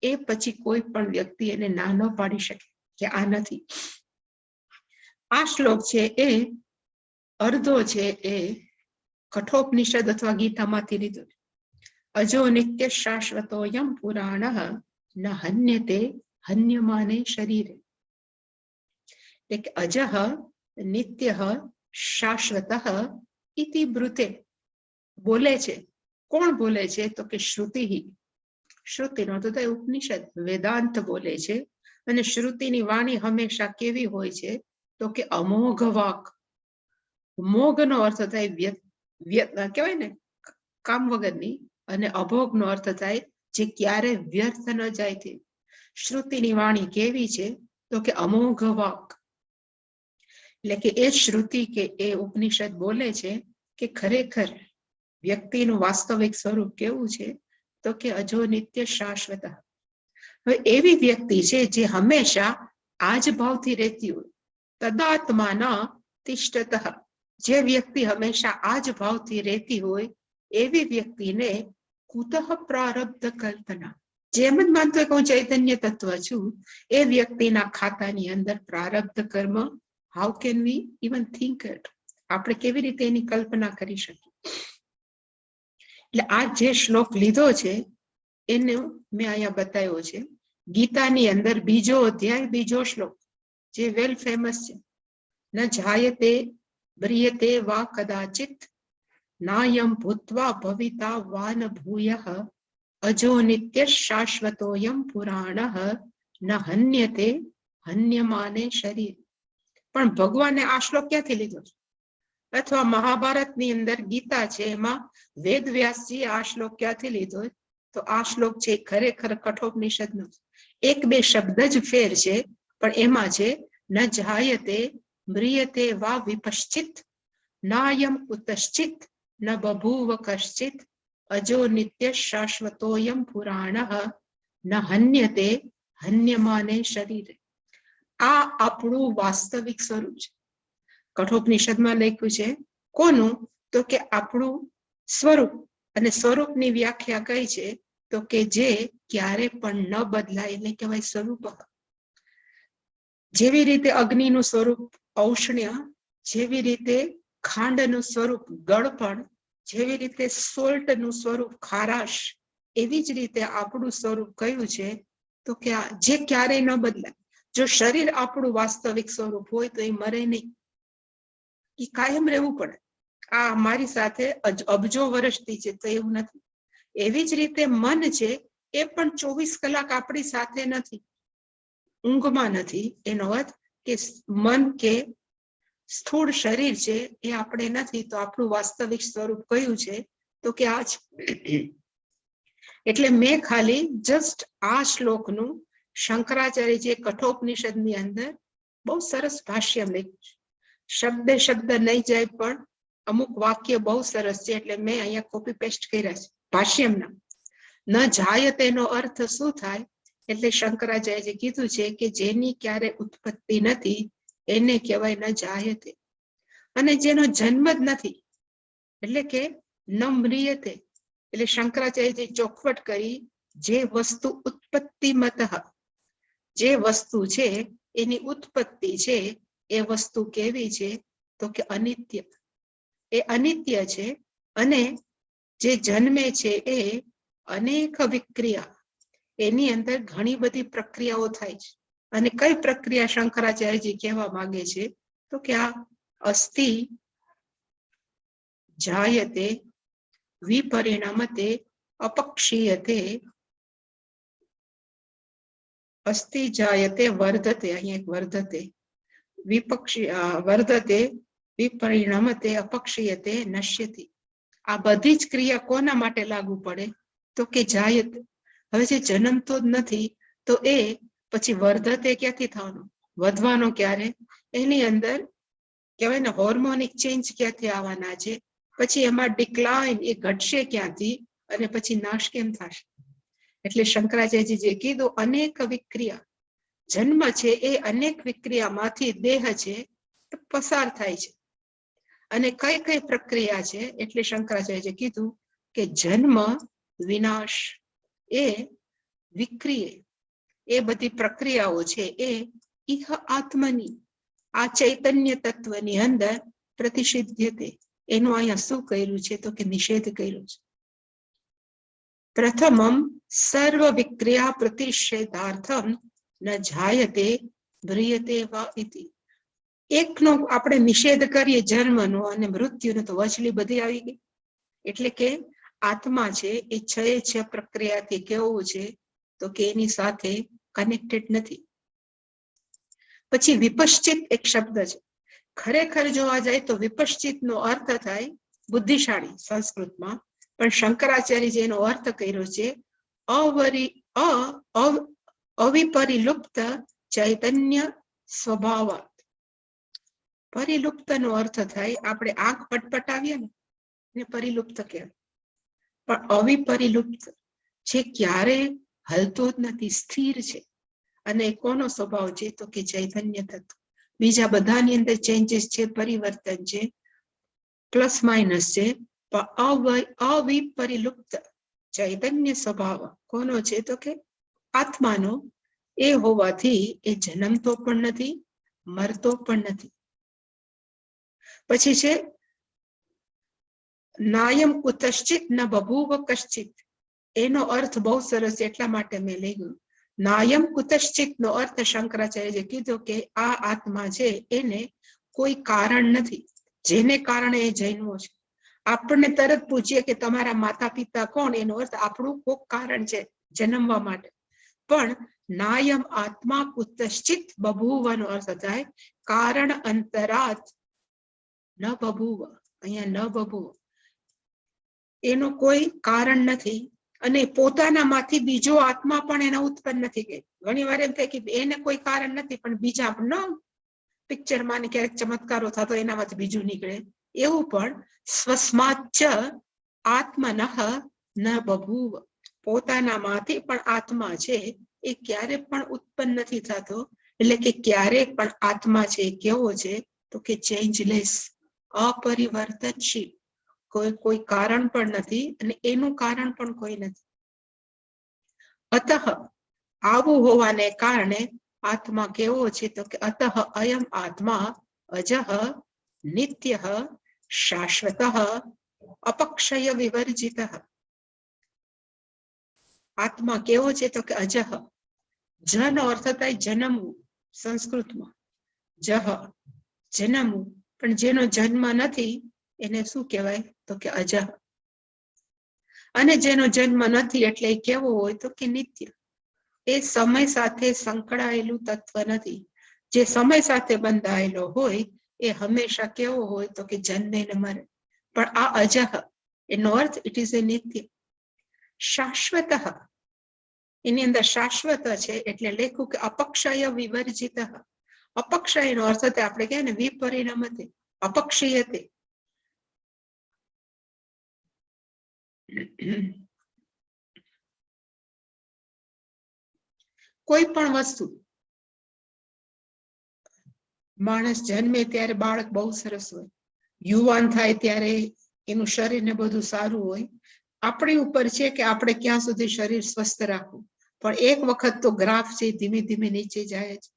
એ પછી કોઈ પણ વ્યક્તિ એને ના ન પાડી શકે કે આ નથી. આ શ્લોક છે એ અર્ધો છે એ કઠોપનિષદ અથવા ગીતામાંથી લીધો. અજો નિત્ય શાશ્વતોયમ પુરાણ ન હન્યતે હન્યમાને શરીરે. એટલે કે અજહ નિત્ય શાશ્વત ઇતિ બ્રુતે. બોલે છે. કોણ બોલે છે? તો કે શ્રુતિ. શ્રુતિનો તો થાય ઉપનિષદ, વેદાંત બોલે છે. અને શ્રુતિની વાણી હંમેશા કેવી હોય છે? તો કે અમોઘ વાક. મોઘનો અર્થ થાય કહેવાય ને કામ વગરની, અને અભોગનો અર્થ થાય જે ક્યારે વ્યર્થ ન જાય તે. શ્રુતિની વાણી કેવી છે? તો કે અમોઘ વાક. એટલે કે એ શ્રુતિ કે એ ઉપનિષદ બોલે છે કે ખરેખર વ્યક્તિનું વાસ્તવિક સ્વરૂપ કેવું છે? તો કે અજો નિત્ય શાશ્વત. હવે એવી વ્યક્તિ છે જે હંમેશા આજ ભાવથી રહેતી હોય. તદાત્માના તિષ્ઠત. જે વ્યક્તિ હંમેશા આજ ભાવથી રહેતી હોય એવી વ્યક્તિને કુતઃ પ્રારબ્ધ કલ્પના. જેમ જ માનતો હોય કે હું ચૈતન્ય તત્વ છું, એ વ્યક્તિના ખાતાની અંદર પ્રારબ્ધ કર્મ, how can we even think it? આપણે કેવી રીતે એની કલ્પના કરી શકીએ? એટલે આ જે શ્લોક લીધો છે એને મેં અહીંયા બતાવ્યો છે. ગીતાની અંદર બીજો અધ્યાય બીજો શ્લોક જે વેલ ફેમસ છે. ન જાયતે મ્રિયતે વા કદાચિત નાયમ ભૂત્વા ભવિતા વાન ભૂયઃ અજો નિત્ય શાશ્વતોયમ પુરાણ ન હન્યતે હન્યમાને શરીર. પણ ભગવાને આ શ્લોક ક્યાંથી લીધો છે? અથવા મહાભારતની અંદર ગીતા છે એમાં વેદ વ્યાસજી આ શ્લોક ક્યાંથી લીધો? તો આ શ્લોક છે ખરેખર કઠોપનિષદનો. એક બે શબ્દ જ ફેર છે, પણ એમાં છે ન જાયતે મ્રિયતે વા વિપશ્ચિત નાયમ કુતશ્ચિત ન બભૂવ કશ્ચિત અજો નિત્ય શાશ્વતોયમ પુરાણ ન હન્યતે હન્યમાને શરીરે. આ આપણું વાસ્તવિક સ્વરૂપ છે. કઠોપનિષદમાં લખ્યું છે કોનું? તો કે આપણું સ્વરૂપ. અને સ્વરૂપની વ્યાખ્યા કઈ છે? તો કે જે ક્યારે પણ ન બદલાય એને કહેવાય સ્વરૂપ. જેવી રીતે અગ્નિનું સ્વરૂપ ઔષ્ણ્ય, જેવી રીતે ખાંડનું સ્વરૂપ ગળપણ, જેવી રીતે સોલ્ટનું સ્વરૂપ ખારાશ, એવી જ રીતે આપણું સ્વરૂપ કયું છે? તો કે જે ક્યારેય ન બદલાય. જો શરીર આપણું વાસ્તવિક સ્વરૂપ હોય તો એ મરે નહીં, એ કાયમ રહેવું પડે. આ મારી સાથે અબજો વર્ષથી છે તો એવું નથી. એવી જ રીતે મન છે એ પણ 24 કલાક આપણી સાથે નથી, ઊંઘમાં નથી. એનો અર્થ કે મન કે સ્થૂળ શરીર છે એ આપણે નથી. તો આપણું વાસ્તવિક સ્વરૂપ કયું છે? તો કે આ જ. એટલે મેં ખાલી જસ્ટ આ શ્લોકનું શંકરાચાર્યજીએ કઠોપનિષદની અંદર બહુ સરસ ભાષ્ય લખ્યું છે. શબ્દે શબ્દ નહીં જાય પણ અમુક વાક્ય બહુ સરસ છે, એટલે મેં અહીંયા કોપી પેસ્ટ કર્યા છે ભાષ્યમના. ન જાયતે નો અર્થ શું થાય? એટલે શંકરાચાર્યએ કીધું છે કે જેની ક્યારે ઉત્પત્તિ નથી એને કહેવાય ન જાયતે, અને જેનો જન્મ જ નથી એટલે કે ન મ્રિયતે, એટલે શંકરાચાર્યએ ચોખવટ કરી જે વસ્તુ ઉત્પત્તિ મત, જે વસ્તુ છે એની ઉત્પત્તિ છે એ વસ્તુ કેવી છે? તો કે અનિત્ય, એ અનિત્ય છે. અને જે જન્મે છે એ અનેક વિક્રિયા, એની અંદર ઘણી બધી પ્રક્રિયાઓ થાય છે. અને કઈ પ્રક્રિયા શંકરાચાર્યજી કહેવા માંગે છે? તો કે આ અસ્થિ જાયતે વિપરિણમતે અપક્ષીયતે, અસ્થિ જાયતે વર્ધતે, અહીંયા એક વર્ધતે, વિપક્ષી વર્ધતે વિપરિણમતે અપક્ષીયતે નશ્યતિ. આ બધી જ ક્રિયા કોના માટે લાગુ પડે? તો કે જાયતે. હવે જે જન્મતો જ નથી તો એ પછી વર્ધતે ક્યાંથી થવાનું? વધવાનો ક્યારે? એની અંદર કહેવાય ને હોર્મોનિક ચેન્જ ક્યાંથી આવવાના છે? પછી એમાં ડિક્લાઇન, એ ઘટશે ક્યાંથી? અને પછી નાશ કેમ થશે? એટલે શંકરાચાર્યજી જે કીધું અનેક વિક્રિયા, જન્મ છે એ અનેક વિક્રિયામાંથી દેહ છે પસાર થાય છે. અને કઈ કઈ પ્રક્રિયા છે? એટલે શંકરાચાર્યએ કીધું કે જન્મ, વિનાશ, એ વિક્રિય, એ બધી પ્રક્રિયાઓ છે એ ઇહ આત્મની, આ ચૈતન્ય તત્વની અંદર પ્રતિષિધ્યતે, એનું અહીંયા શું કર્યું છે? તો કે નિષેધ કર્યો છે. પ્રથમમ સર્વ વિક્રિયા પ્રતિષેધાર્થમ ન જાયતે મ્રિયતે વા ઇતિ. એકનો આપણે નિષેધ કરીએ જન્મનો અને મૃત્યુનો, તો વચલી બધી આવી ગઈ. એટલે કે આત્મા છે એ છ પ્રક્રિયાથી કેવું છે? તો કે એની સાથે કનેક્ટેડ નથી. પછી વિપશ્ચિત એક શબ્દ છે. ખરેખર જોવા જાય તો વિપશ્ચિત નો અર્થ થાય બુદ્ધિશાળી સંસ્કૃતમાં, પણ શંકરાચાર્યજી એનો અર્થ કર્યો છે અવિપરિલુપ્ત ચૈતન્ય સ્વભાવ. પરિલુપ્ત નો અર્થ થાય આપણે આંખ પટપટાવીએ ને પરિલુપ્ત કહેવાય, પણ અવિપરિલુપ્ત જે ક્યારે હલતો જ નથી, સ્થિર છે. અને કોનો સ્વભાવ છે? તો કે ચૈતન્ય તત્વ. બીજા બધાની અંદર ચેન્જીસ છે, પરિવર્તન છે, પ્લસ માઇનસ છે, પણ અવિપરિલુપ્ત ચૈતન્ય સ્વભાવ કોનો છે? તો કે આત્માનો. એ હોવાથી એ જન્મતો પણ નથી, મરતો પણ નથી. પછી છે નાયમ કુતશ્ચિત ન બભૂવ કશ્ચિત. એનો અર્થ બહુ સરસ, એટલા માટે મેં લઈ ગયું. નાયમ કુતશ્ચિત નો અર્થ શંકરાચાર્યએ કીધો કે આ આત્મા છે એને કોઈ કારણ નથી જેને કારણે એ જન્મો છે. આપણને તરત પૂછીએ કે તમારા માતા પિતા કોણ? એનો અર્થ આપણું કોઈક કારણ છે જન્મવા માટે. પણ નાયમ આત્મા કુતશ્ચિત બભૂવનો અર્થ થાય કારણ અંતરાત ન બભૂવ. અહીંયા ન બભૂવ, એનું કોઈ કારણ નથી. અને પોતાનામાંથી બીજો આત્મા પણ એના ઉત્પન્ન નથી થઈ. ઘણી વાર એમ થાય કે એને કોઈ કારણ નથી, પણ બીજા ન પિક્ચરમાં ને ક્યારેક ચમત્કારો થતો એનામાંથી બીજું નીકળે. એવું પણ સ્વસ્માચ્ચ આત્મનઃ ન બભૂવ, પોતાનામાંથી પણ આત્મા છે એ ક્યારે પણ ઉત્પન્ન નથી થતો. એટલે કે ક્યારે પણ આત્મા છે કેવો છે? તો કે ચેન્જલેસ, અપરિવર્તનશીલ. કોઈ કારણ પણ નથી અને એનું કારણ પણ કોઈ નથી. અતઃ, આવું હોવાને કારણે આત્મા કેવો છે? તો કે અતઃ અયમ આત્મા અજઃ નિત્ય શાશ્વત અપક્ષય વિવર્જિત. આત્મા કેવો છે? તો કે અજઃ. જનો અર્થ થાય જન્મવું સંસ્કૃતમાં, જહ જન્મવું, પણ જેનો જન્મ નથી એને શું કહેવાય? તો કે અજહ. અને જેનો જન્મ નથી એટલે કેવો હોય? તો કે નિત્ય. એ સમય સાથે સંકળાયેલું તત્વ નથી. જે સમય સાથે બંધાયેલો હોય એ હંમેશા કેવો હોય? તો કે જન્મે ને મરે. પણ આ અજહ, એનો અર્થ ઇટ ઇઝ એ નિત્ય. શાશ્વત, એની અંદર શાશ્વત છે એટલે લેખું કે અપક્ષય વિવર્જિત. અપક્ષય નો અર્થ થાય આપણે કહે ને વિપરિણમતે, અપક્ષીયતે. કોઈ પણ વસ્તુ, માણસ જન્મે ત્યારે બાળક બહુ સરસ હોય, યુવાન થાય ત્યારે એનું શરીર ને બધું સારું હોય. આપણી ઉપર છે કે આપણે ક્યાં સુધી શરીર સ્વસ્થ રાખવું. પણ એક વખત તો ગ્રાફ છે ધીમે ધીમે નીચે જાય છે.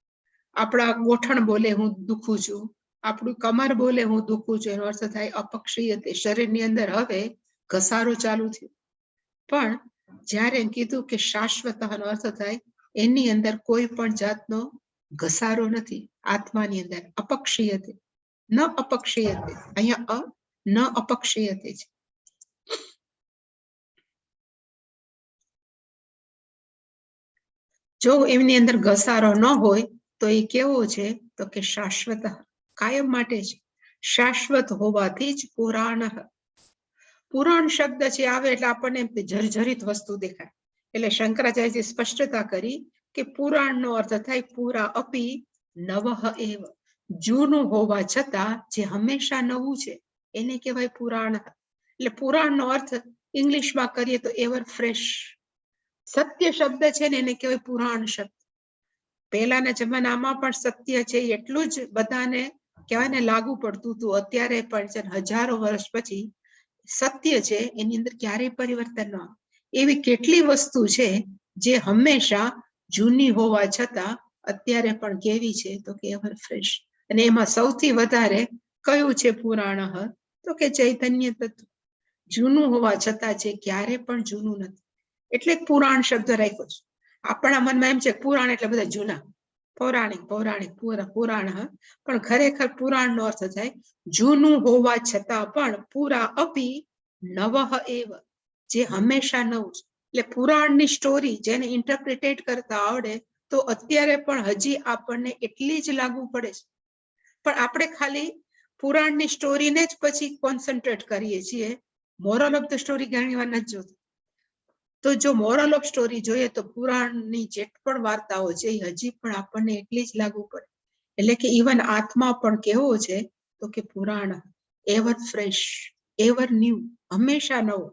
આપણા ગોઠણ બોલે હું દુખું છું, આપણું કમર બોલે હું દુખું છું, એનો અર્થ થાય અપક્ષીય. શરીરની અંદર હવે ઘસારો ચાલુ થયો. પણ જ્યારે એમ કીધું કે શાશ્વત નો અર્થ થાય એની અંદર કોઈ પણ જાતનો ઘસારો નથી. આત્માની અંદર અપક્ષીયતે, ન અપક્ષીયતે, અહીંયા ન અપક્ષીયતે છે. જો એમની અંદર ઘસારો ન હોય તો એ કેવો છે તો કે શાશ્વત, કાયમ માટે છે. શાશ્વત હોવાથી જ પુરાણ. પુરાણ શબ્દ છે આવે એટલે આપણને જર્જરિત વસ્તુ દેખાય. એટલે શંકરાચાર્યજી સ્પષ્ટતા કરી કે પુરાણનો અર્થ થાય પૂરા અપી નવઃ એવ, જૂનું હોવા છતાં જે હંમેશા નવું છે એને કહેવાય પુરાણ. એટલે પુરાણનો અર્થ ઇંગ્લિશમાં કરીએ તો એવર ફ્રેશ. સત્ય શબ્દ છે ને એને કહેવાય પુરાણ શબ્દ. પહેલાના જમાનામાં પણ સત્ય છે એટલું જ બધાને કહેવાય ને લાગુ પડતું હતું. અત્યારે પણ હજારો વર્ષ પછી સત્ય છે એની અંદર ક્યારેય પરિવર્તન ન આવે. એવી કેટલી વસ્તુ છે જે હંમેશા જૂની હોવા છતાં અત્યારે પણ કેવી છે તો કે એવર ફ્રેશ. અને એમાં સૌથી વધારે કયું છે પુરાણ તો કે ચૈતન્ય તત્વ. જૂનું હોવા છતાં છે ક્યારે પણ જૂનું નથી. એટલે પુરાણ શબ્દ રાખ્યો છે. આપણા મનમાં એમ છે પુરાણ એટલે બધા જૂના, પૌરાણિક પૌરાણિક પુરાણ. પણ ખરેખર પુરાણ નો અર્થ થાય જૂનું હોવા છતાં પણ પૂરા અપી નવઃ એવ, જે હંમેશા નવું છે. એટલે પુરાણની સ્ટોરી જેને ઇન્ટરપ્રિટેટ કરતા આવડે તો અત્યારે પણ હજી આપણને એટલી જ લાગુ પડે છે. પણ આપણે ખાલી પુરાણની સ્ટોરીને જ પછી કોન્સન્ટ્રેટ કરીએ છીએ. મોરલ ઓફ ધ સ્ટોરી ઘણી વાર નથી જોતું. તો જો મોરલ ઓફ સ્ટોરી જોઈએ તો પુરાણની જે પણ વાર્તાઓ છે એ હજી પણ આપણને એટલી જ લાગુ પડે. એટલે કે ઇવન આત્મા પણ કેવો છે તો કે પુરાણ, એવર ફ્રેશ, એવર ન્યુ, હંમેશા નવો.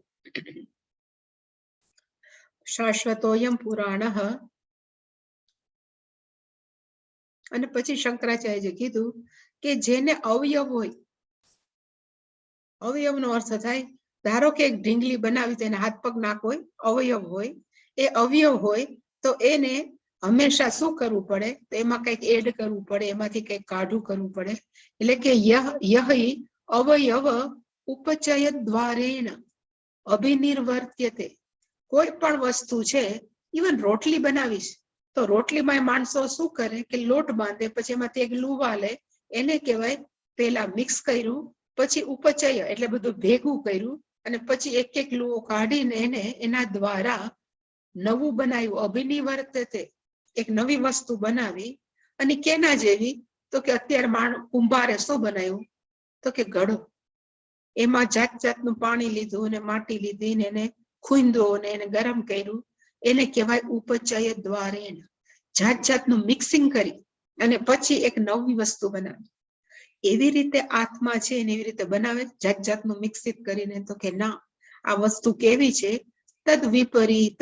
શાશ્વતોયમ પુરાણ. અને પછી શંકરાચાર્યએ કીધું કે જેને અવયવ હોય, અવયવનો અર્થ થાય ધારો કે એક ઢીંગલી બનાવી તેને હાથ પગ નાક હોય, અવયવ હોય. એ અવયવ હોય તો એને હંમેશા શું કરવું પડે તો એમાં કંઈક એડ કરવું પડે, એમાંથી કંઈક કાઢું કરવું પડે. એટલે કે યહ અવયવ ઉપચય દ્વારેણ અભિનિર્વર્ત્યતે. કોઈ પણ વસ્તુ છે, ઇવન રોટલી બનાવીશ તો રોટલીમાં માણસો શું કરે કે લોટ બાંધે, પછી એમાંથી એક લુવા લે, એને કહેવાય પેલા મિક્સ કર્યું, પછી ઉપચય એટલે બધું ભેગું કર્યું, અને પછી એક એક લુવો કાઢીને એને એના દ્વારા નવું બનાવ્યું. અભિનિવર્તતે, એક નવી વસ્તુ બનાવી. અને કેના જેવી તો કે અત્યારે કુંભારે શું બનાવ્યું તો કે ઘડો. એમાં જાત જાતનું પાણી લીધું અને માટી લીધી ને એને ખૂંદો ને એને ગરમ કર્યું, એને કહેવાય ઉપચય દ્વારેણ. જાત જાતનું મિક્સિંગ કરી અને પછી એક નવી વસ્તુ બનાવી. એવી રીતે આત્મા છે ને એવી રીતે બનાવે જાત જાતનું મિક્સિત કરીને. તો કે ના, આ વસ્તુ કેવી છે તદ વિપરીત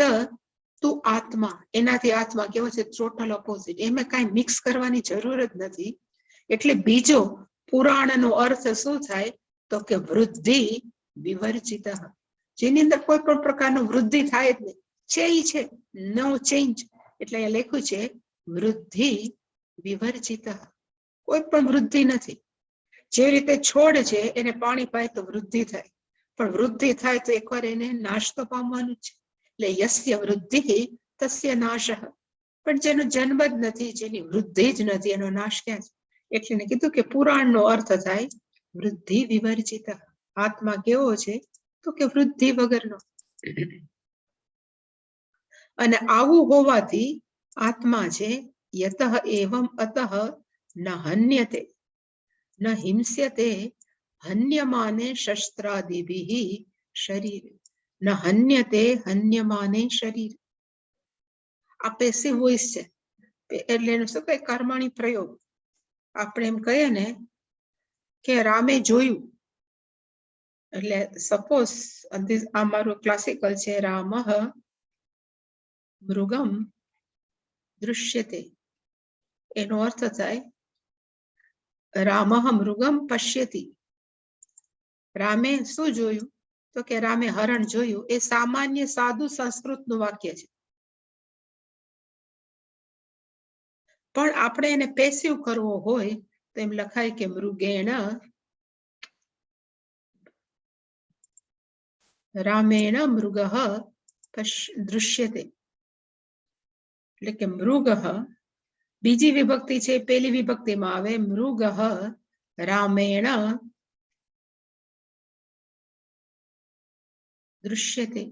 તું આત્મા, એનાથી આત્મા કેવો છે ટોટલ ઓપોઝિટ. એમાં કાંઈ મિક્સ કરવાની જરૂર જ નથી. એટલે બીજો પુરાણનો અર્થ શું થાય તો કે વૃદ્ધિ વિવર્જિત, જેની અંદર કોઈ પણ પ્રકારનું વૃદ્ધિ થાય જ નહીં. છે ઈ છે, નો ચેન્જ. એટલે અહીંયા લખ્યું છે વૃદ્ધિ વિવર્જિત, કોઈ પણ વૃદ્ધિ નથી. જે રીતે છોડ છે એને પાણી પાય તો વૃદ્ધિ થાય, પણ વૃદ્ધિ થાય તો એકવાર એને નાશ તો પામવાનું છે. એટલે યસ્ય વૃદ્ધિ તસ્ય નાશ. પણ જેનો જન્મ જ નથી, જેની વૃદ્ધિ જ નથી, એનો નાશ ક્યાં છે? એટલે કીધું કે પુરાણનો અર્થ થાય વૃદ્ધિ વિવર્જિત. આત્મા કેવો છે તો કે વૃદ્ધિ વગરનો. અને આવું હોવાથી આત્મા છે યતઃ એવમ અતઃ ન હન્યતે ન હિંસ્યતે હન્યમાને શસ્ત્રાદિભિઃ શરીર. ન હન્યતે હન્યમાને શરીર. આ પેસિવ વોઇસ છે, એટલે એનું શું કઈ કર્મણી પ્રયોગ. આપણે એમ કહીએ ને કે રામે જોયું, એટલે સપોઝ આ મારું ક્લાસિકલ છે રામઃ મૃગમ દૃશ્યતે એનો અર્થ થાય રામઃ મૃગમ પશ્યતિ. રામે શું જોયું? તો કે રામે હરણ જોયું. એ સામાન્ય સાદું સંસ્કૃતનું વાક્ય છે, પણ આપણે એને પેસિવ કરવો હોય તો એમ લખાય કે મૃગેણ રામેણ મૃગઃ દૃશ્યતે. એટલે કે મૃગઃ બીજી વિભક્તિ છે, પેલી વિભક્તિમાં આવે મૃગઃ રામેણ દૃશ્યતે.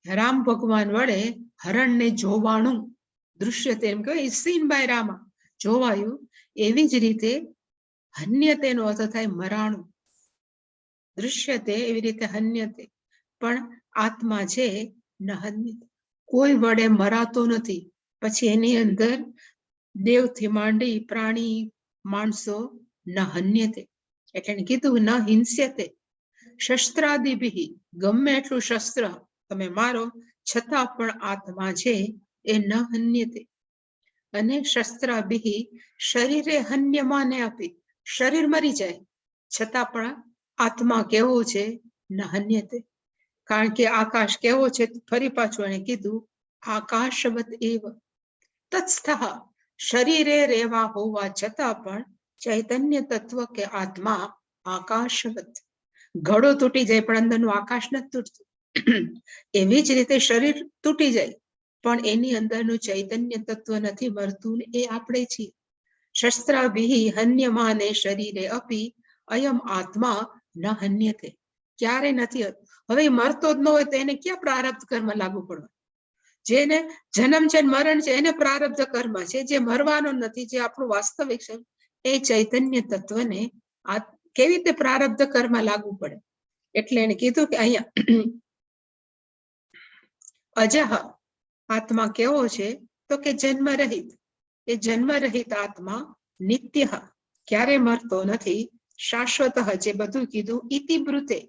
રામ ભગવાન વડે હરણને જોવાણું. દૃશ્યતે એમ કહેવાય સીન બાય રામા, જોવાયું. એવી જ રીતે હન્યતેનો અર્થ થાય મરાણું. દૃશ્યતે એવી રીતે હન્યતે, પણ આત્મા છે ન હન્યતે, કોઈ વડે મરાતો નથી. પછી એની અંદર દેવથી માંડી પ્રાણી માણસો ન હન્યતે, એટલે એને કીધું ન હિંસ્યતે. શસ્ત્રાદિભિ, ગમે એટલું શસ્ત્ર તમે મારો છતાં પણ આત્મા છે એ ન હન્યતે. અને શસ્ત્રાભિ શરીરે હન્યમાને આપી, શરીર મરી જાય છતાં પણ આત્મા કેવો છે? ન હન્યતે. કારણ કે આકાશ કેવો છે? ફરી પાછું એને કીધું આકાશવત એવ તત્સ્થઃ. શરીરે રહેવા હોવા છતાં પણ ચૈતન્ય તત્વ કે આત્મા આકાશવત. ઘડો તૂટી જાય પણ અંદરનું આકાશ નથી તૂટતું. એવી જ રીતે શરીર તૂટી જાય પણ એની અંદરનું ચૈતન્ય તત્વ નથી મરતું, ને એ આપણે છીએ. શસ્ત્રાભિ હન્યમાને શરીરે અપી અયમ આત્મા ન હન્યતે. ક્યારે નથી. હવે મરતો જ ન હોય તો એને ક્યાં પ્રારબ્ધ કર્મ લાગુ પડવા? જેને જન્મ છે મરણ છે એને પ્રારબ્ધ કર્મ છે. જે મરવાનો નથી, જે આપણું વાસ્તવિક છે, એ ચૈતન્ય તત્વને આ કેવી રીતે પ્રારબ્ધ કર્મ લાગુ પડે? એટલે એને કીધું કે અહીંયા અજહ આત્મા કેવો છે? તો કે જન્મ રહિત. એ જન્મ રહિત આત્મા નિત્ય, ક્યારે મરતો નથી. શાશ્વત, જે બધું કીધું. ઇતિ બ્રુતે,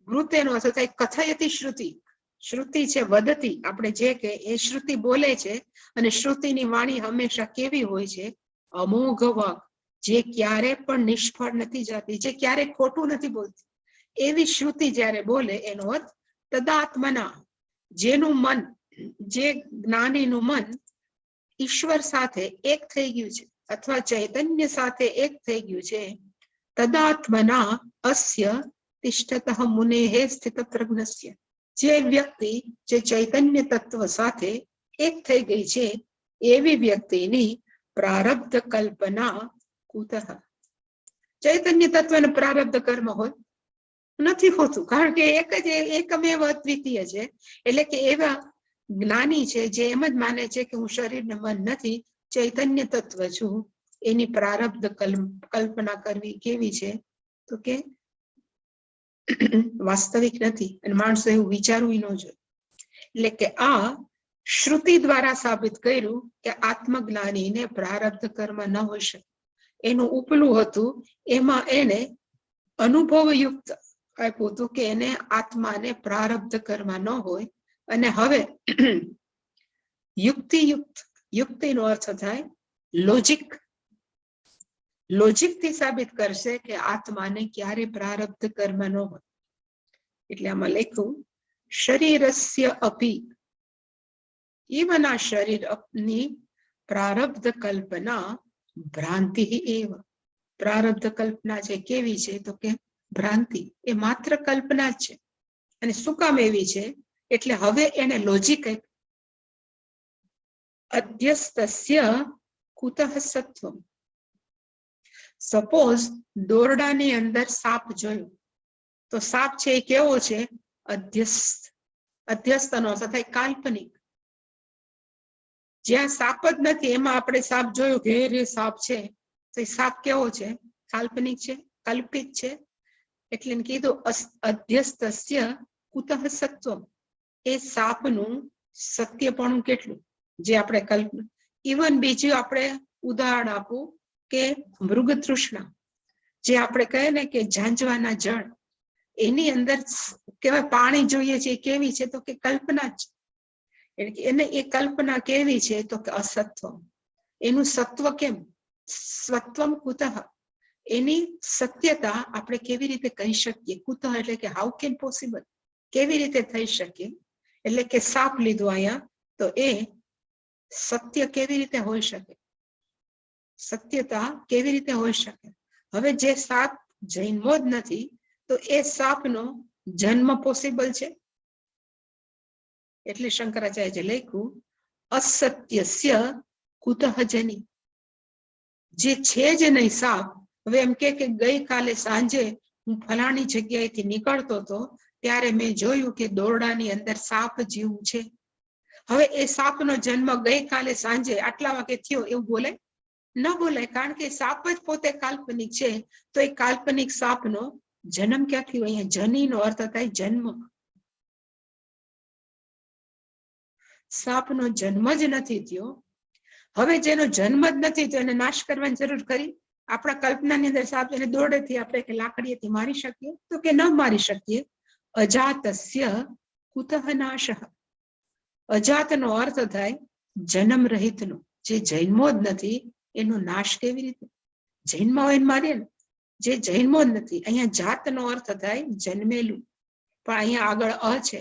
બ્રુતેનો અર્થ થાય કથયતિ શ્રુતિ. શ્રુતિ છે વદતી, આપણે જે કે એ શ્રુતિ બોલે છે. અને શ્રુતિની વાણી હંમેશા કેવી હોય છે? અમોઘ વાક, જે ક્યારે પણ નિષ્ફળ નથી જતી, જે ક્યારે ખોટું નથી બોલતી. એવી શ્રુતિ જ્યારે બોલે એનો અર્થ તદાત્મના, જેનું મન, જે જ્ઞાનીનું મન ઈશ્વર સાથે એક થઈ ગયું છે અથવા ચૈતન્ય સાથે એક થઈ ગયું છે. તદાત્મના અસ્ય તિષ્ઠતઃ મુનેહે સ્થિત પ્રજ્ઞસ્ય. જે વ્યક્તિ જે ચૈતન્ય તત્વ સાથે એક થઈ ગઈ છે એવી વ્યક્તિની પ્રારબ્ધ કલ્પના કુતઃ. ચૈતન્ય તત્વને પ્રારબ્ધ કર્મ હોય નથી હોતું, કારણ કે એક જ એકમેવ અદ્વિતીય છે. એટલે કે એવા જ્ઞાની છે જે એમ જ માને છે કે હું શરીર ને મન નથી, ચૈતન્ય તત્વ છું. એની પ્રારબ્ધ કલ્પના કરવી કેવી છે? તો કે વાસ્તવિક નથી, અને માણસો એવું વિચારવું ન જોઈએ. એટલે કે આ શ્રુતિ દ્વારા સાબિત કર્યું કે આત્મજ્ઞાનીને પ્રારબ્ધ કર્મ ન હોઈ શકે. એનું ઉપલું હતું, એમાં એને અનુભવયુક્ત આપ્યું હતું કે એને આત્માને પ્રારબ્ધ કર્મ ન હોય. અને હવે યુક્તિયુક્ત, યુક્તિનો અર્થ થાય લોજિક, લોજિક થી સાબિત કરશે કે આત્માને ક્યારે પ્રારબ્ધ કર્મ ન હોય. એટલે આમાં લખ્યું શરીરસ્ય અપી, even આ શરીરની પ્રારબ્ધ કલ્પના ભ્રાંતિ એવ. પ્રારબ્ધ કલ્પના છે કેવી છે? તો કે ભ્રાંતિ, એ માત્ર કલ્પના જ છે. અને શું કામ એવી છે? એટલે હવે એને લોજિક અધ્યસ્તસ્ય કુતઃ સત્વમ. સપોઝ દોરડાની અંદર સાપ જોયું, તો સાપ છે એ કેવો છે? અધ્યસ્ત. અધ્યસ્તનો અર્થ થાય કાલ્પનિક. જ્યાં સાપ જ નથી એમાં આપણે સાપ જોયું કે રે સાપ છે, તો એ સાપ કેવો છે? કાલ્પનિક છે, કલ્પિત છે. એટલે કીધું અધ્યસ્તસ્ય કુતઃ સત્વમ. એ સાપનું સત્યપણું કેટલું, જે આપણે કલ્પના. ઇવન બીજું આપણે ઉદાહરણ આપું કે મૃગ તૃષ્ણા, જે આપણે કહે ને કે ઝાંઝવાના જળ, એની અંદર કેવાય પાણી જોઈએ છે, કેવી છે? તો કે કલ્પના જ. એટલે કે એને એ કલ્પના કેવી છે તો કે અસત્વ. એનું સત્વ કેમ? સત્વમ કુતઃ, એની સત્યતા આપણે કેવી રીતે કહી શકીએ? કુતઃ એટલે કે હાઉ કેન પોસિબલ, કેવી રીતે થઈ શકે? એટલે કે સાપ લીધો અહીંયા, તો એ સત્ય કેવી રીતે હોઈ શકે? સત્યતા કેવી રીતે હોઈ શકે? હવે જે સાપ જન્મો જ નથી, તો એ સાપનો જન્મ પોસિબલ છે? એટલે શંકરાચાર્ય લખ્યું અસત્યસ્ય કુતઃ જની. જે છે જ નહીં સાપ. હવે એમ કે ગઈકાલે સાંજે હું ફલાણી જગ્યાએથી નીકળતો હતો, ત્યારે મેં જોયું કે દોરડાની અંદર સાપ જેવું છે. હવે એ સાપનો જન્મ ગઈકાલે સાંજે આટલા વાગે થયો એવું બોલે? ન બોલાય, કારણ કે સાપ જ પોતે કાલ્પનિક છે. તો એ કાલ્પનિક સાપનો જન્મ ક્યાંથી હોય? અહીંયા જનીનો અર્થ થાય જન્મ. સાપનો જન્મ જ નથી થયો. હવે જેનો જન્મ જ નથી થયો એને નાશ કરવાની જરૂર ખરી? આપણા કલ્પનાની અંદર સાપ એને દોરડેથી આપણે કે લાકડીએથી મારી શકીએ? તો કે ન મારી શકીએ. અજાતસ્ય કુતઃ નાશઃ. અજાતનો અર્થ થાય જન્મ રહિતનો. જે જન્મો જ નથી એનો નાશ કેવી રીતે? જન્મ હોય એને મારીએ ને. જે જન્મો જ નથી, અહીંયા જાતનો અર્થ થાય જન્મેલું, પણ અહીંયા આગળ અ છે.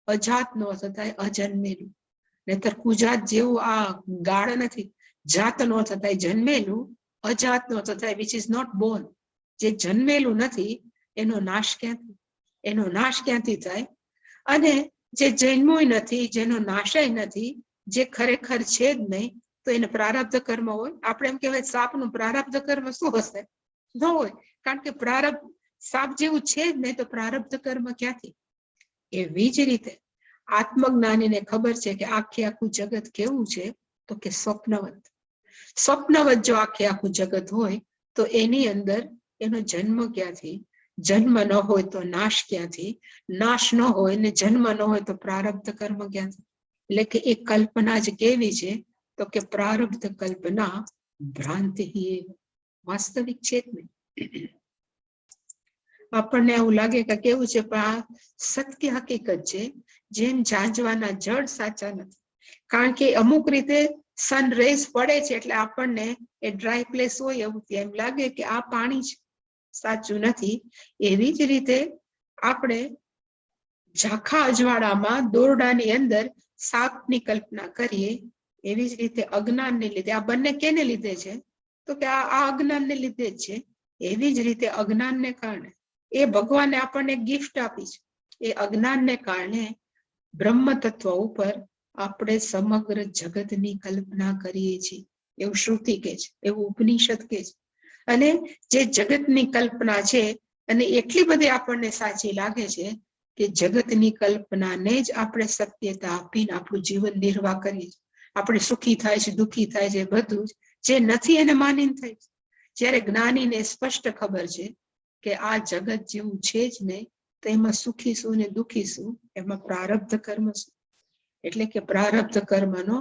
અજાતનો અર્થ થાય અજન્મેલું. નહીતર કુજાત જેવું આ ગાળ નથી. જાતનો અર્થ થાય જન્મેલું, અજાતનો અર્થ થાય વિચ ઇઝ નોટ બોર્ન. જે જન્મેલું નથી એનો નાશ ક્યાંથી? એનો નાશ ક્યાંથી થાય? અને જે જન્મોય નથી, જેનો નાશય નથી, જે ખરેખર છે જ નહીં, તો એને પ્રારબ્ધ કર્મ હોય? આપણે એમ કહેવાય સાપનું પ્રારબ્ધ કર્મ શું હશે? ન હોય, કારણ કે પ્રારબ્ધ સાપ જેવું છે જ નહીં, તો પ્રારબ્ધ કર્મ ક્યાંથી? એવી જ રીતે આત્મજ્ઞાનીને ખબર છે કે આખે આખું જગત કેવું છે? તો કે સ્વપ્નવત. સ્વપ્નવત જો આખે આખું જગત હોય, તો એની અંદર એનો જન્મ ક્યાંથી? જન્મ ન હોય તો નાશ ક્યાંથી? નાશ ન હોય ને જન્મ ન હોય તો પ્રારબ્ધ કર્મ ક્યાંથી? એટલે કે એ કલ્પના જ કેવી છે? તો કે પ્રારબ્ધ કલ્પના ભ્રાંતિ. વાસ્તવિક છે જ નહીં. આપણને એવું લાગે કે કેવું છે, પણ આ સત્ય હકીકત છે. જેમ ઝાંઝવાના જળ સાચા નથી, કારણ કે અમુક રીતે સન રેઝ પડે છે એટલે આપણને એ ડ્રાય પ્લેસ હોય એવું એમ લાગે કે આ પાણી છે, સાચું નથી. એવી જ રીતે આપણે ઝાંખા અજવાળામાં દોરડાની અંદર સાપની કલ્પના કરીએ, એવી જ રીતે અજ્ઞાનને લીધે. આ બંને કેને લીધે છે? તો કે આ અજ્ઞાનને લીધે જ છે. એવી જ રીતે અજ્ઞાનને કારણે એ ભગવાને આપણને ગિફ્ટ આપી છે. એ અજ્ઞાનને કારણે બ્રહ્મ તત્વ ઉપર આપણે સમગ્ર જગતની કલ્પના કરીએ છીએ, એવું શ્રુતિ કે છે, એવું ઉપનિષદ કે છે. અને જે જગતની કલ્પના છે, અને એટલી બધી આપણને સાચી લાગે છે કે જગતની કલ્પનાને જ આપણે સત્યતા આપીને આપણું જીવન નિર્વાહ કરીએ છીએ. આપણે સુખી થાય છે, દુઃખી થાય છે, બધું જ જે નથી એને માનીને થાય છે. જ્યારે જ્ઞાનીને સ્પષ્ટ ખબર છે કે આ જગત જેવું છે જ નહીં, તો એમાં સુખી શું ને દુઃખી શું? એમાં પ્રારબ્ધ કર્મ શું? એટલે કે પ્રારબ્ધ કર્મનો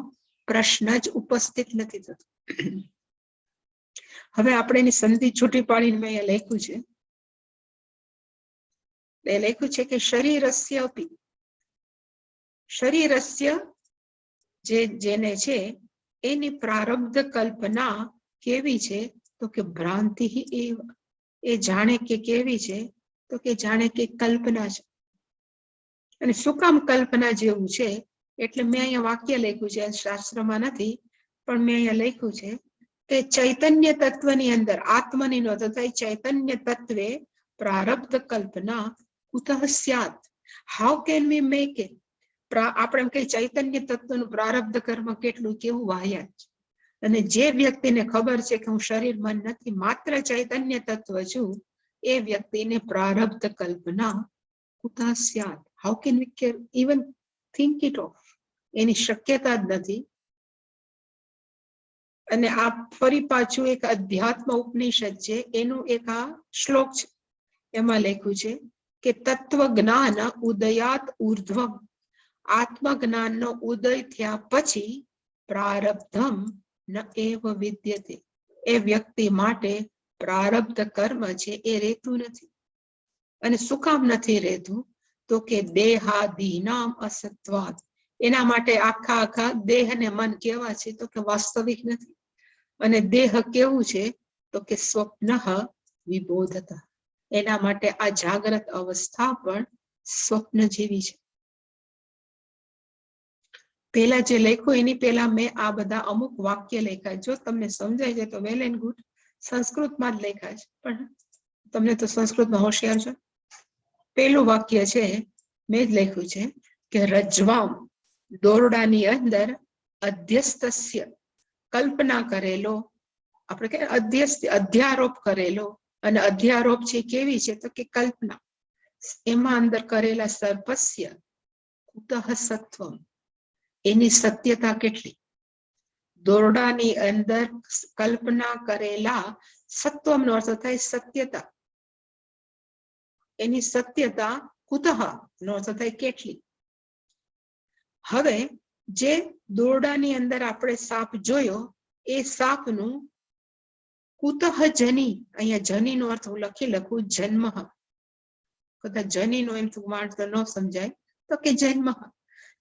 પ્રશ્ન જ ઉપસ્થિત નથી થતો. હવે આપણે એની સંધિ છૂટી પાડીને મેં અહીંયા લખ્યું છે. એ લખ્યું છે કે શરીરસ્ય અપી, શરીરસ્ય જેને છે એની પ્રારબ્ધ કલ્પના કેવી છે? તો કે ભ્રાંતિ એવ. એ જાણે કે કેવી છે? તો કે જાણે કે કલ્પના છે. અને શું કામ કલ્પના જેવું છે? એટલે મેં અહીંયા વાક્ય લખ્યું છે, શાસ્ત્રમાં નથી, પણ મેં અહીંયા લખ્યું છે કે ચૈતન્ય તત્વની અંદર આત્મની નો તથા ચૈતન્ય તત્વે પ્રારબ્ધ કલ્પના કુતઃ સ્યાત. How can we make it? આપણે એમ કહીએ ચૈતન્ય તત્વનું પ્રારબ્ધ કર્મ કેટલું કેવું વાહિયાત છે. અને જે વ્યક્તિને ખબર છે કે હું શરીર મન નથી, માત્ર ચૈતન્ય તત્વ છું, એ વ્યક્તિને પ્રારબ્ધ કલ્પના કુતઃ સ્યાત. How can we even think it of? એની શક્યતા જ નથી. અને આ ફરી પાછું એક અધ્યાત્મ ઉપનિષદ છે, એનું એક આ શ્લોક છે. એમાં લખ્યું છે કે તત્વ જ્ઞાન ઉદયાત ઉર્ધ્વમ. આત્મજ્ઞાનનો ઉદય થયા પછી પ્રારબ્ધમ ન એવ વિદ્યતે. એ વ્યક્તિ માટે પ્રારબ્ધ કર્મ છે એ રહેતું નથી. અને શું કામ નથી રહેતું? તો કે દેહાદીનામ અસત્વાત. એના માટે આખા દેહ અને મન કેવા છે તો કે વાસ્તવિક નથી. અને દેહ કેવું છે તો કે સ્વપ્ન વિબોધતા. એના માટે આ જાગ્રત અવસ્થા પણ સ્વપ્ન જેવી છે. પેલા જે લખ્યું એની પેલા મેં આ બધા અમુક વાક્ય લખ્યા. જો તમને સમજાય છે તો વેલ એન્ડ ગુડ. સંસ્કૃતમાં જ લખ્યા છે, પણ તમને તો સંસ્કૃતમાં હોશિયાર છો. પેલું વાક્ય છે મેં જ લખ્યું છે કે રજ્વામ, દોરડાની અંદર અધ્યસ્તસ્ય, કલ્પના કરેલો, આપણે કે અધ્યારોપ કરેલો, અને અધ્યારોપ છે કેવી છે તો કે કલ્પના, એમાં અંદર કરેલા સર્પસ્ય કુતઃ સત્વમ, એની સત્યતા કેટલી. દોરડાની અંદર કલ્પના કરેલા સત્વમનો અર્થ થાય સત્યતા, એની સત્યતા કુતઃ નો અર્થ થાય કેટલી. હવે જે દોરડાની અંદર આપણે સાપ જોયો એ સાપનું કુતઃ જની, અહીંયા જની નો અર્થ હું લખું જન્મ. કદાચ જની નો એમ માણસ ન સમજાય તો કે જન્મ.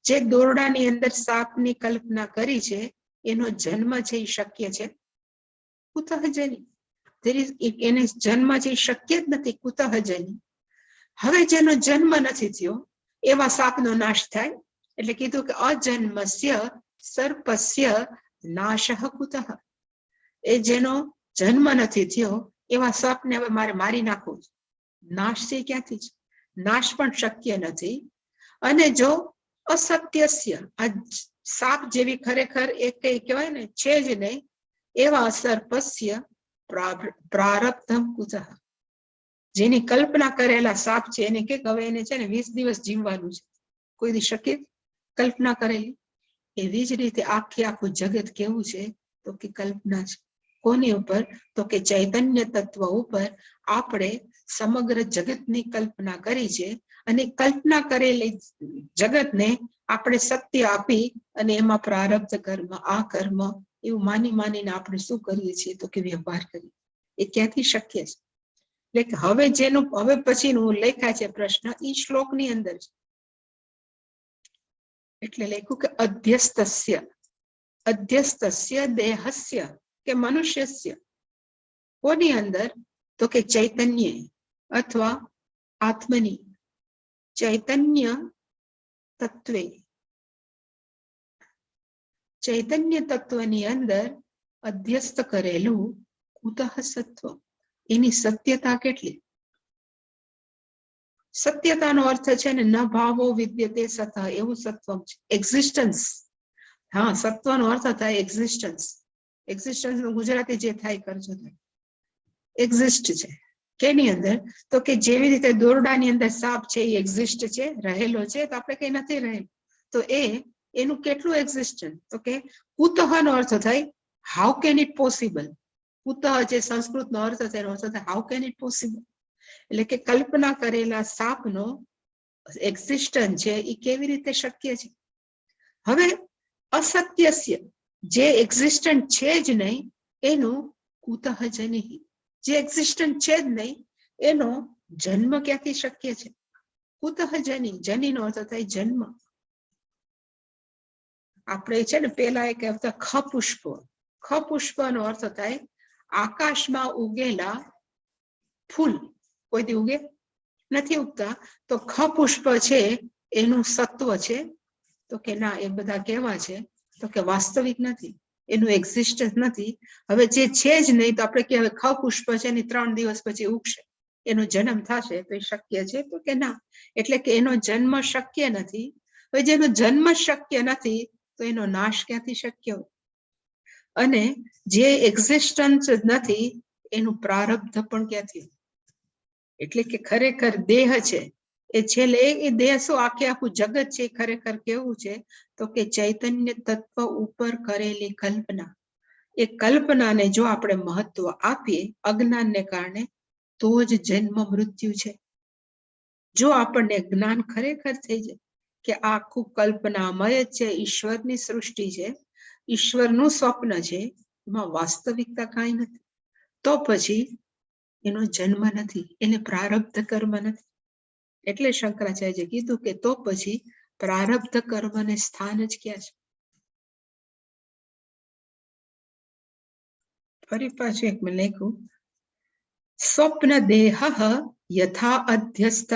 જે દોરડાની અંદર સાપની કલ્પના કરી છે એનો જન્મ છે એ શક્ય છે કુતઃ જની. એને જન્મ છે એ શક્ય જ નથી કુતઃ જની. હવે જેનો જન્મ નથી થયો એવા સાપનો નાશ થાય. એટલે કીધું કે અજન્મસ્ય સર્પસ્ય નાશઃ કુતઃ. એ જેનો જન્મ નથી થયો એવા સર્પને હવે મારે મારી નાખવું છે. નાશ છે ક્યાંથી જ? નાશ પણ શક્ય નથી. અને જો અસત્યસ્ય, આ સાપ જેવી ખરેખર એ કઈ કહેવાય ને છે જ નહીં એવા સર્પસ્ય પ્રારબ્ધમ કુતઃ. જેની કલ્પના કરેલા સાપ છે એને કે હવે એને છે ને 20 દિવસ જીવવાનું છે, કોઈ દી શક્ય કલ્પના કરેલી. એવી જ રીતે આખું જગત કેવું છે તો કે કલ્પના છે. કોની ઉપર તો કે ચૈતન્ય તત્વ ઉપર આપણે સમગ્ર જગતની કલ્પના કરી છે. અને કલ્પના કરેલી જગતને આપણે સત્ય આપી અને એમાં પ્રારબ્ધ કર્મ, આ કર્મ એવું માનીને આપણે શું કરીએ છીએ તો કે વ્યવહાર કરીએ. એ ક્યાંથી શક્ય છે? એટલે હવે જેનું હવે પછીનું લખ્યા છે પ્રશ્ન ઈ શ્લોકની અંદર છે. એટલે લખ્યું કે અધ્યસ્તસ્ય દેહસ્ય કે મનુષ્યસ્ય, કોની અંદર તો કે ચૈતન્ય અથવા આત્મની, ચૈતન્ય તત્વે, ચૈતન્ય તત્વની અંદર અધ્યસ્ત કરેલું કુતઃ સત્વ, એની સત્યતા કેટલી. સત્યતાનો અર્થ છે ને ન ભાવો વિદ્યતે સતઃ, એવું સત્વમ છે, એક્ઝિસ્ટન્સ. હા, સત્વનો અર્થ થાય એક્ઝિસ્ટન્સ. એક્ઝિસ્ટન્સ નું ગુજરાતી જે થાય કરજો, એક્ઝિસ્ટ છે. કેની અંદર તો કે જેવી રીતે દોરડાની અંદર સાપ છે એ એક્ઝિસ્ટ છે, રહેલો છે, તો આપણે કઈ નથી રહેલું. તો એનું કેટલું એક્ઝિસ્ટન્સ તો કે કુતઃ નો અર્થ થાય હાઉ કેન ઇટ પોસિબલ. કુતઃ જે સંસ્કૃતનો અર્થ છે એનો અર્થ થાય હાઉ કેન ઇટ પોસિબલ. એટલે કે કલ્પના કરેલા સાપનો એક્ઝિસ્ટન્સ છે એ કેવી રીતે શક્ય છે. હવે અસત્યસ્ય, જે એક્ઝિસ્ટન્ટ છે જ નહીં એનું કુતઃ જનિ, જે એક્ઝિસ્ટન્ટ છે જ નહીં એનો જન્મ ક્યાંથી શક્ય છે. કુતઃ જનિ, જનિનો અર્થ થાય જન્મ. આપણે છે ને પેલા એક કહેતા ખપુષ્પ, ખપુષ્પનો અર્થ થાય આકાશમાં ઉગેલા ફૂલ. કોઈ દી ઉગે નથી ઉગતા, તો ખપુષ્પ છે એનું સત્વ છે તો કે ના, એ બધા કેવા છે તો કે વાસ્તવિક નથી, એનું એક્ઝિસ્ટન્સ નથી. હવે જે છે જ નહીં તો આપણે કહેવાય ખપુષ્પ છે ને 3 દિવસ પછી ઉગશે, એનો જન્મ થશે તો એ શક્ય છે તો કે ના. એટલે કે એનો જન્મ શક્ય નથી. હવે જેનો જન્મ શક્ય નથી તો એનો નાશ ક્યાંથી શક્ય હોય. અને જે એક્ઝિસ્ટન્સ નથી એનું પ્રારબ્ધ પણ ક્યાંથી. એટલે કે ખરેખર દેહ છે એ છેલ્લે એ દેહ શું આખું જગત છે ખરેખર કેવું છે તો કે ચૈતન્ય તત્વ ઉપર કરેલી કલ્પના. એ કલ્પનાને જો આપણે મહત્વ આપીએ અજ્ઞાનને કારણે તો જ જન્મ મૃત્યુ છે. જો આપણને જ્ઞાન ખરેખર થઈ જાય કે આખું કલ્પનામય છે, ઈશ્વરની સૃષ્ટિ છે, ઈશ્વરનું સ્વપ્ન છે, એમાં વાસ્તવિકતા કાંઈ નથી, તો પછી એનો જન્મ નથી, એને પ્રારબ્ધ કર્મ નથી. એટલે શંકરાચાર્ય કીધું કે તો પછી પ્રારબ્ધ કર્મને સ્થાન જ ક્યાં છે? ફરી પાછું એક મેં લખ્યું, સ્વપ્ન દેહ યથા અધ્યસ્થ.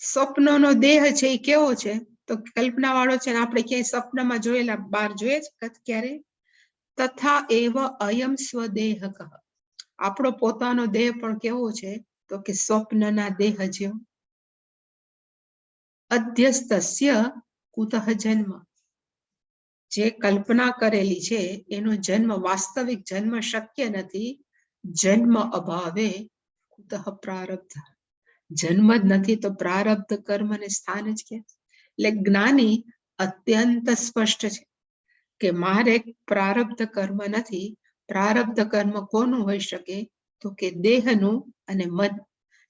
સ્વપ્નનો દેહ છે એ કેવો છે? તો કલ્પના વાળો છે ને, આપણે ક્યાંય સ્વપ્નમાં જોયેલા, બહાર જોઈએ જ ક્યારે? તથા એવ અયમ સ્વદેહ. આપણો પોતાનો દેહ પણ કેવો છે? તો કે સ્વપ્નના દેહ જેવો. અધ્યસ્તસ્ય કુતઃ જન્મ. જે કલ્પના કરેલી છે એનો જન્મ, વાસ્તવિક જન્મ શક્ય નથી. જન્મ અભાવે કુતઃ પ્રારબ્ધ. જન્મ જ નથી તો પ્રારબ્ધ કર્મને સ્થાન જ ક્યાં? એટલે જ્ઞાની અત્યંત સ્પષ્ટ છે કે મારે પ્રારબ્ધ કર્મ નથી. પ્રારબ્ધ કર્મ કોનું હોઈ શકે? તો કે દેહનું અને મન.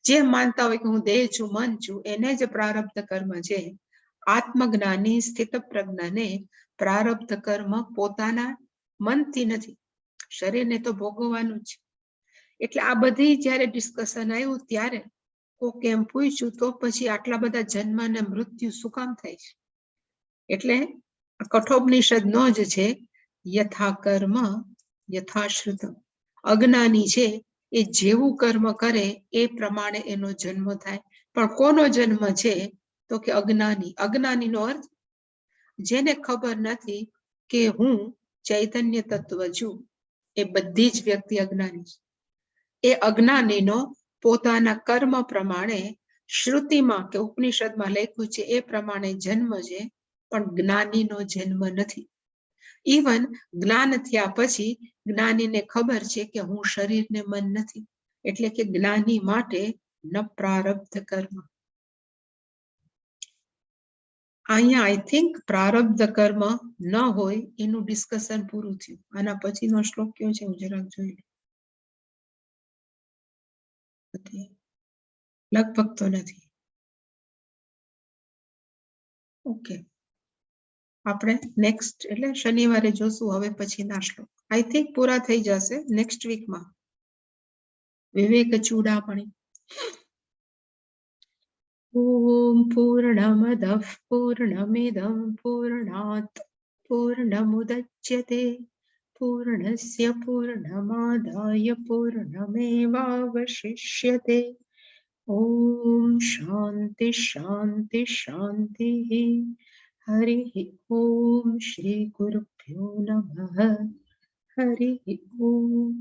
જે માનતા હોય કે હું દેહ છું, મન છું, એને જ પ્રારબ્ધ કર્મ છે. આત્મજ્ઞાની સ્થિત પ્રજ્ઞાને પ્રારબ્ધ કર્મ પોતાના મનથી નથી, શરીરને તો ભોગવવાનું જ. એટલે આ બધી જયારે ડિસ્કશન આવ્યું ત્યારે કોકે એમ પૂછ્યું, તો પછી આટલા બધા જન્મ અને મૃત્યુ શું કામ થાય છે? એટલે કઠોપનિષદ નો જ છે, યથા કર્મ યથાશ્રુત. અજ્ઞાની છે એ જેવું કર્મ કરે એ પ્રમાણે એનો જન્મ થાય. પણ કોનો જન્મ છે? તો કે અજ્ઞાની. અજ્ઞાનીનો અર્થ જેને ખબર નથી કે હું ચૈતન્ય તત્વ છું. એ બધી જ વ્યક્તિ અજ્ઞાની છે. એ અજ્ઞાનીનો પોતાના કર્મ પ્રમાણે શ્રુતિમાં કે ઉપનિષદમાં લખ્યું છે એ પ્રમાણે જન્મ છે, પણ જ્ઞાનીનો જન્મ નથી. ઇવન જ્ઞાન થયા પછી જ્ઞાનીને ખબર છે કે હું શરીર ને મન નથી. એટલે કે જ્ઞાની માટે ન પ્રારબ્ધ કર્મ. અહીંયા આઈ થિંક પ્રારબ્ધ કર્મ ન હોય એનું ડિસ્કશન પૂરું થયું. આના પછીનો શ્લોક કયો છે હું જરાક જોઈ લઉં. લગભગ તો નથી. ઓકે, આપણે નેક્સ્ટ એટલે શનિવારે જોશું હવે પછીના શ્લોક. આઈ થિંક પૂરા થઈ જશે નેક્સ્ટ વીકમાં. વિવેક ચૂડામણી. ઓમ પૂર્ણમદઃ પૂર્ણમિદં પૂર્ણાત પૂર્ણમુદચ્યતે પૂર્ણસ્ય પૂર્ણમાદાય પૂર્ણમેવાવશિષ્યતે. ઓમ શાંતિ શાંતિ શાંતિ. હરિ ઓમ શ્રી ગુરુભ્યો નમઃ. હરિ ઓમ.